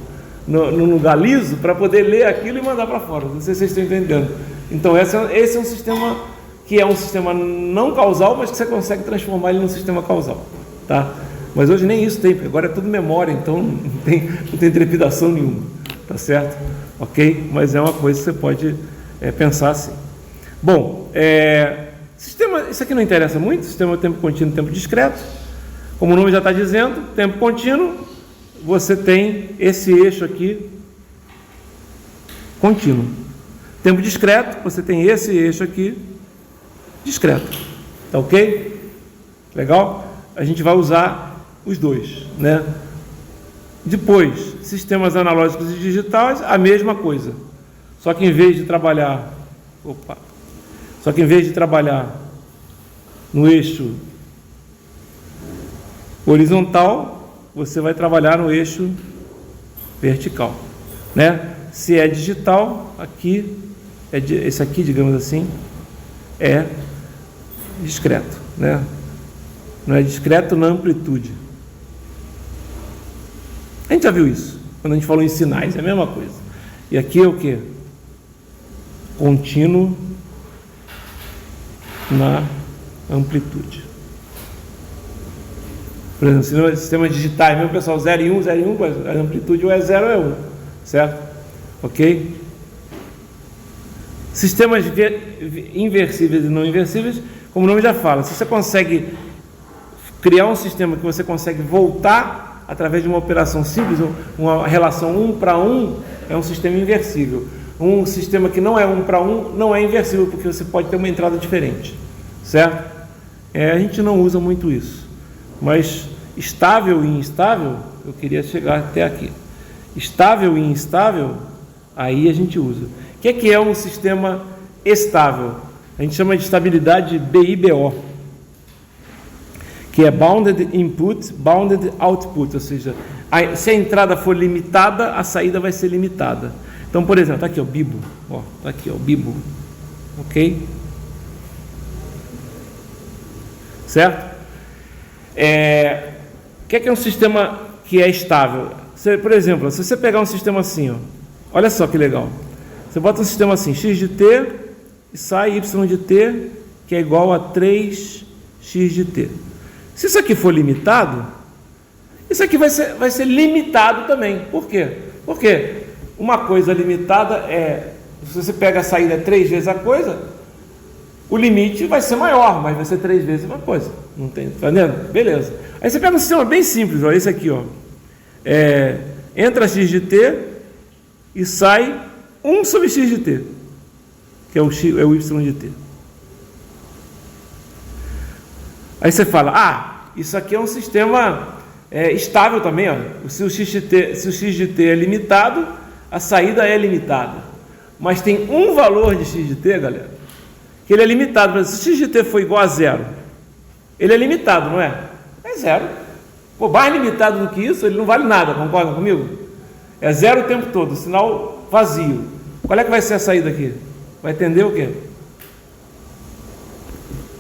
lugar liso para poder ler aquilo e mandar para fora. Não sei se vocês estão entendendo. Então esse é um sistema que é um sistema não causal, mas que você consegue transformar ele num sistema causal, tá? Mas hoje nem isso tem, porque agora é tudo memória, então não tem trepidação nenhuma, tá certo? Ok? Mas é uma coisa que você pode pensar assim. Bom, isso aqui não interessa muito, sistema tempo contínuo, tempo discreto. Como o nome já está dizendo, tempo contínuo, você tem esse eixo aqui contínuo. Tempo discreto, você tem esse eixo aqui discreto. Tá ok? Legal? A gente vai usar os dois, né? Depois, sistemas analógicos e digitais, a mesma coisa. Só que em vez de trabalhar no eixo horizontal, você vai trabalhar no eixo vertical, né? Se é digital, aqui esse aqui, digamos assim, é discreto, né? Não é discreto na amplitude. A gente já viu isso quando a gente falou em sinais, é a mesma coisa. E aqui é o que? Contínuo na amplitude. Por exemplo, sistemas digitais, mesmo pessoal, 0 e 1, 0 e 1, a amplitude ou é 0 ou é 1, certo? Ok? Sistemas inversíveis e não inversíveis, como o nome já fala, se você consegue criar um sistema que você consegue voltar através de uma operação simples, uma relação 1 para 1, é um sistema inversível. Um sistema que não é 1 para 1 não é inversível, porque você pode ter uma entrada diferente, certo? A gente não usa muito isso, mas estável e instável, eu queria chegar até aqui. Estável e instável, aí a gente usa. O que é um sistema estável? A gente chama de estabilidade BIBO, que é Bounded Input, Bounded Output, ou seja, se a entrada for limitada, a saída vai ser limitada. Então, por exemplo, está aqui o BIBO, está aqui o BIBO, ok? Certo? O que é um sistema que é estável? Por exemplo, se você pegar um sistema assim, olha só que legal, você bota um sistema assim, x de t, e sai y de t, que é igual a 3x de t. Se isso aqui for limitado, isso aqui vai ser limitado também. Por quê? Porque uma coisa limitada se você pega a saída 3 vezes a coisa, o limite vai ser maior, mas vai ser 3 vezes uma coisa. Não tem, tá vendo? Beleza. Aí você pega um sistema bem simples, ó, esse aqui, ó. Entra x de t e sai 1 sobre x de t, que é o y de t. Aí você fala, isso aqui é um sistema estável também, ó. Se o x de t é limitado, a saída é limitada. Mas tem um valor de x de t, galera, que ele é limitado. Por exemplo, se x de t for igual a 0, ele é limitado, não é? É 0. Pô, mais limitado do que isso, ele não vale nada, concorda comigo? É 0 o tempo todo, sinal vazio. Qual é que vai ser a saída aqui? Vai tender o quê?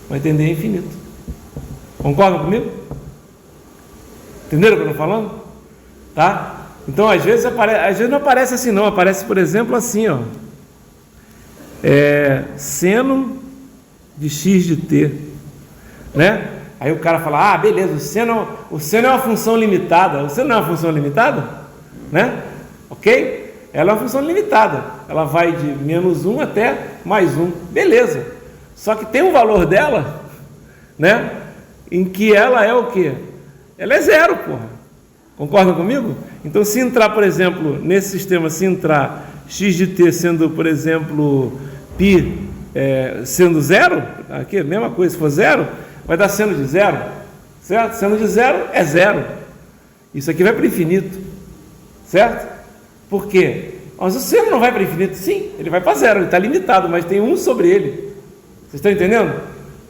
Vai tender infinito. Concordam comigo? Entenderam o que eu estou falando? Tá? Então, às vezes não aparece assim não, aparece, por exemplo, assim, ó. Seno de x de t, né? Aí o cara fala, beleza, o seno é uma função limitada. O seno não é uma função limitada? Né? Ok? Ela é uma função limitada. Ela vai de -1 até +1. Beleza. Só que tem um valor dela, né? Em que ela é o quê? Ela é 0, porra. Concordam comigo? Então, se entrar, por exemplo, nesse sistema, se entrar x de t sendo, por exemplo, π sendo 0, aqui, mesma coisa, se for 0, vai dar seno de 0, certo? Seno de 0 é 0. Isso aqui vai para o infinito, certo? Por quê? Mas o seno não vai para o infinito, sim, ele vai para 0, ele está limitado, mas tem 1 sobre ele. Vocês estão entendendo?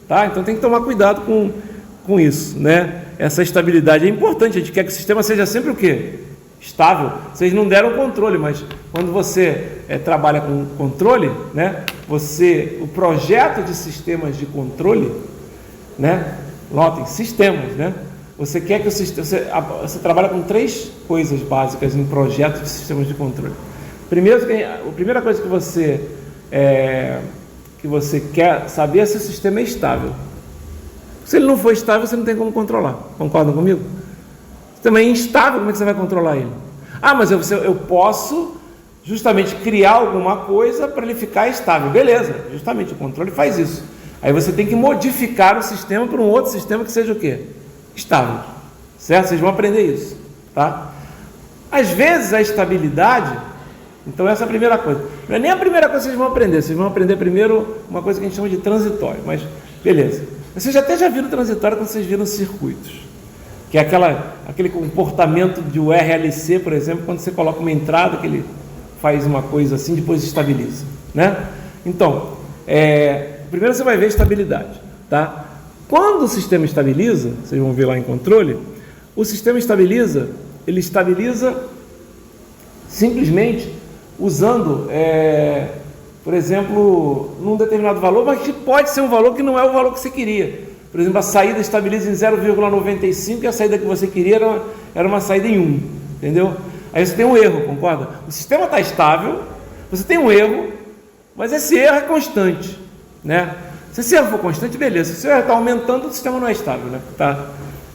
Tá? Então tem que tomar cuidado com isso, né? Essa estabilidade é importante, a gente quer que o sistema seja sempre o quê? Estável. Vocês não deram controle, mas quando você trabalha com controle, né? O projeto de sistemas de controle, né? Notem, sistemas, né? Você quer que o sistema... Você trabalha com 3 coisas básicas em projeto de sistemas de controle. Primeiro, a primeira coisa que você quer saber é se o sistema é estável. Se ele não for estável, você não tem como controlar. Concordam comigo? Se também é instável, como é que você vai controlar ele? Mas eu posso justamente criar alguma coisa para ele ficar estável. Beleza, justamente o controle faz isso. Aí você tem que modificar o sistema para um outro sistema que seja o quê? Estável. Certo? Vocês vão aprender isso. Tá? Às vezes a estabilidade... Então essa é a primeira coisa. Não é nem a primeira coisa que vocês vão aprender. Vocês vão aprender primeiro uma coisa que a gente chama de transitório. Mas beleza. Vocês até já viram transitório quando vocês viram circuitos. Que é aquele comportamento de RLC, por exemplo, quando você coloca uma entrada que ele faz uma coisa assim, depois estabiliza. Né? Então, primeiro você vai ver estabilidade. Tá? Quando o sistema estabiliza, vocês vão ver lá em controle, o sistema estabiliza, ele estabiliza simplesmente usando, por exemplo, num determinado valor, mas que pode ser um valor que não é o valor que você queria. Por exemplo, a saída estabiliza em 0,95 e a saída que você queria era uma saída em 1, entendeu? Aí você tem um erro, concorda? O sistema está estável, você tem um erro, mas esse erro é constante, né? Se esse erro for constante, beleza. Se o erro está aumentando, o sistema não é estável, né? Está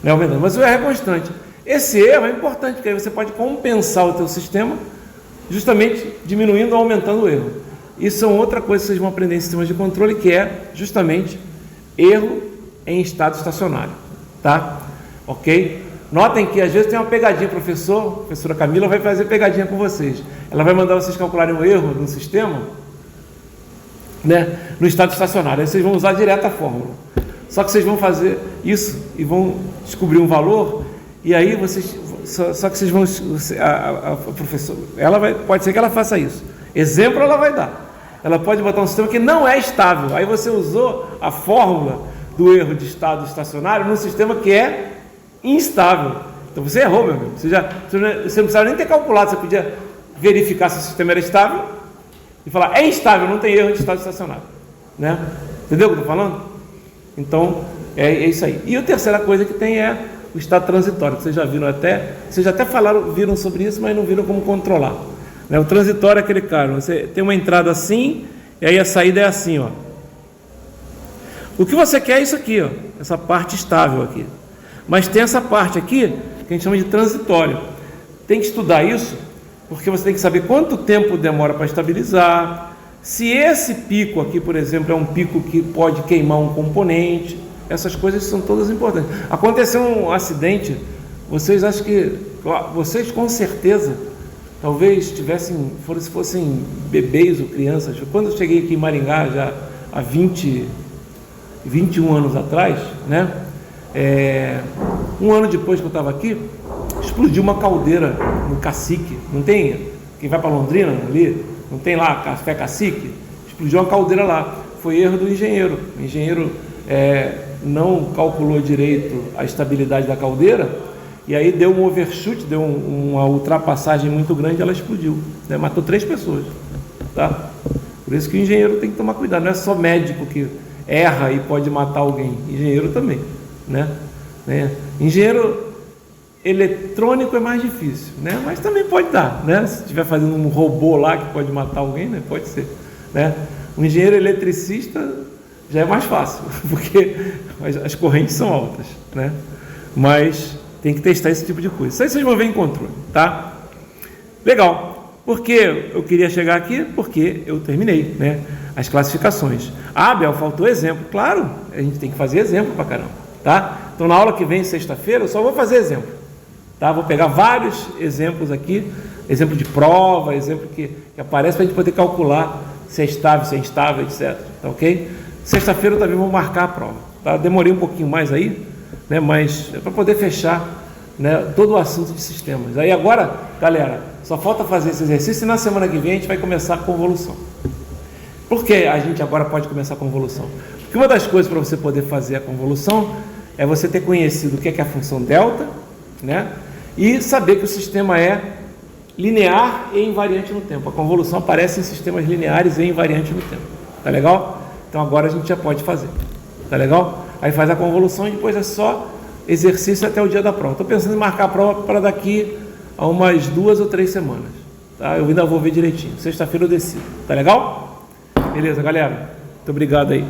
aumentando, mas o erro é constante. Esse erro é importante, porque aí você pode compensar o teu sistema justamente diminuindo ou aumentando o erro. Isso é outra coisa que vocês vão aprender em sistemas de controle, que é justamente erro em estado estacionário, tá? Ok? Notem que às vezes tem uma pegadinha, a professora Camila vai fazer pegadinha com vocês. Ela vai mandar vocês calcularem um erro no sistema, né, no estado estacionário. Aí vocês vão usar direto a fórmula. Só que vocês vão fazer isso e vão descobrir um valor, e aí vocês... Só que vocês vão... A professora... pode ser que ela faça isso. Exemplo ela vai dar. Ela pode botar um sistema que não é estável. Aí você usou a fórmula do erro de estado estacionário num sistema que é instável. Então você errou, meu amigo. Você não precisava nem ter calculado. Você podia verificar se o sistema era estável e falar, é instável, não tem erro de estado estacionário. Né? Entendeu o que eu estou falando? Então, é isso aí. E a terceira coisa que tem é o estado transitório, que vocês já viram vocês até viram sobre isso, mas não viram como controlar. Né? O transitório é aquele cara, você tem uma entrada assim, e aí a saída é assim, ó. O que você quer é isso aqui, ó, essa parte estável aqui. Mas tem essa parte aqui, que a gente chama de transitório. Tem que estudar isso, porque você tem que saber quanto tempo demora para estabilizar, Se esse pico aqui, por exemplo, é um pico que pode queimar um componente, essas coisas são todas importantes. Aconteceu um acidente, vocês acham que, vocês com certeza, talvez fossem bebês ou crianças. Quando eu cheguei aqui em Maringá, já há 21 anos atrás, né? Um ano depois que eu estava aqui, explodiu uma caldeira no Cacique, não tem? Quem vai para Londrina ali, não tem lá Café Cacique? Explodiu uma caldeira lá, foi erro do engenheiro. O engenheiro não calculou direito a estabilidade da caldeira, e aí deu um overshoot, deu uma ultrapassagem muito grande, ela explodiu, né? Matou 3 pessoas, tá? Por isso que o engenheiro tem que tomar cuidado, não é só médico que erra e pode matar alguém, engenheiro também, né? Engenheiro eletrônico é mais difícil, né? Mas também pode dar, né? Se estiver fazendo um robô lá que pode matar alguém, né? Pode ser, né? Um engenheiro eletricista já é mais fácil, porque as correntes são altas, né? Mas tem que testar esse tipo de coisa. Isso aí vocês vão ver em controle, tá? Legal. Por que eu queria chegar aqui? Porque eu terminei, né? As classificações. Abel, faltou exemplo. Claro, a gente tem que fazer exemplo pra caramba, tá? Então na aula que vem, sexta-feira, eu só vou fazer exemplo, tá? Vou pegar vários exemplos aqui, exemplo de prova, exemplo que aparece pra gente poder calcular se é estável, se é instável, etc. Tá ok? Sexta-feira eu também vou marcar a prova, tá? Demorei um pouquinho mais aí, né? Mas é para poder fechar, né, todo o assunto de sistemas. Aí agora, galera, só falta fazer esse exercício e na semana que vem a gente vai começar a convolução. Por que a gente agora pode começar a convolução? Porque uma das coisas para você poder fazer a convolução é você ter conhecido o que é a função delta, né? E saber que o sistema é linear e invariante no tempo. A convolução aparece em sistemas lineares e invariantes no tempo. Tá legal? Então agora a gente já pode fazer. Tá legal? Aí faz a convolução e depois é só exercício até o dia da prova. Estou pensando em marcar a prova para daqui a umas 2 ou 3 semanas. Tá? Eu ainda vou ver direitinho. Sexta-feira eu decido. Tá legal? Beleza, galera? Muito obrigado aí.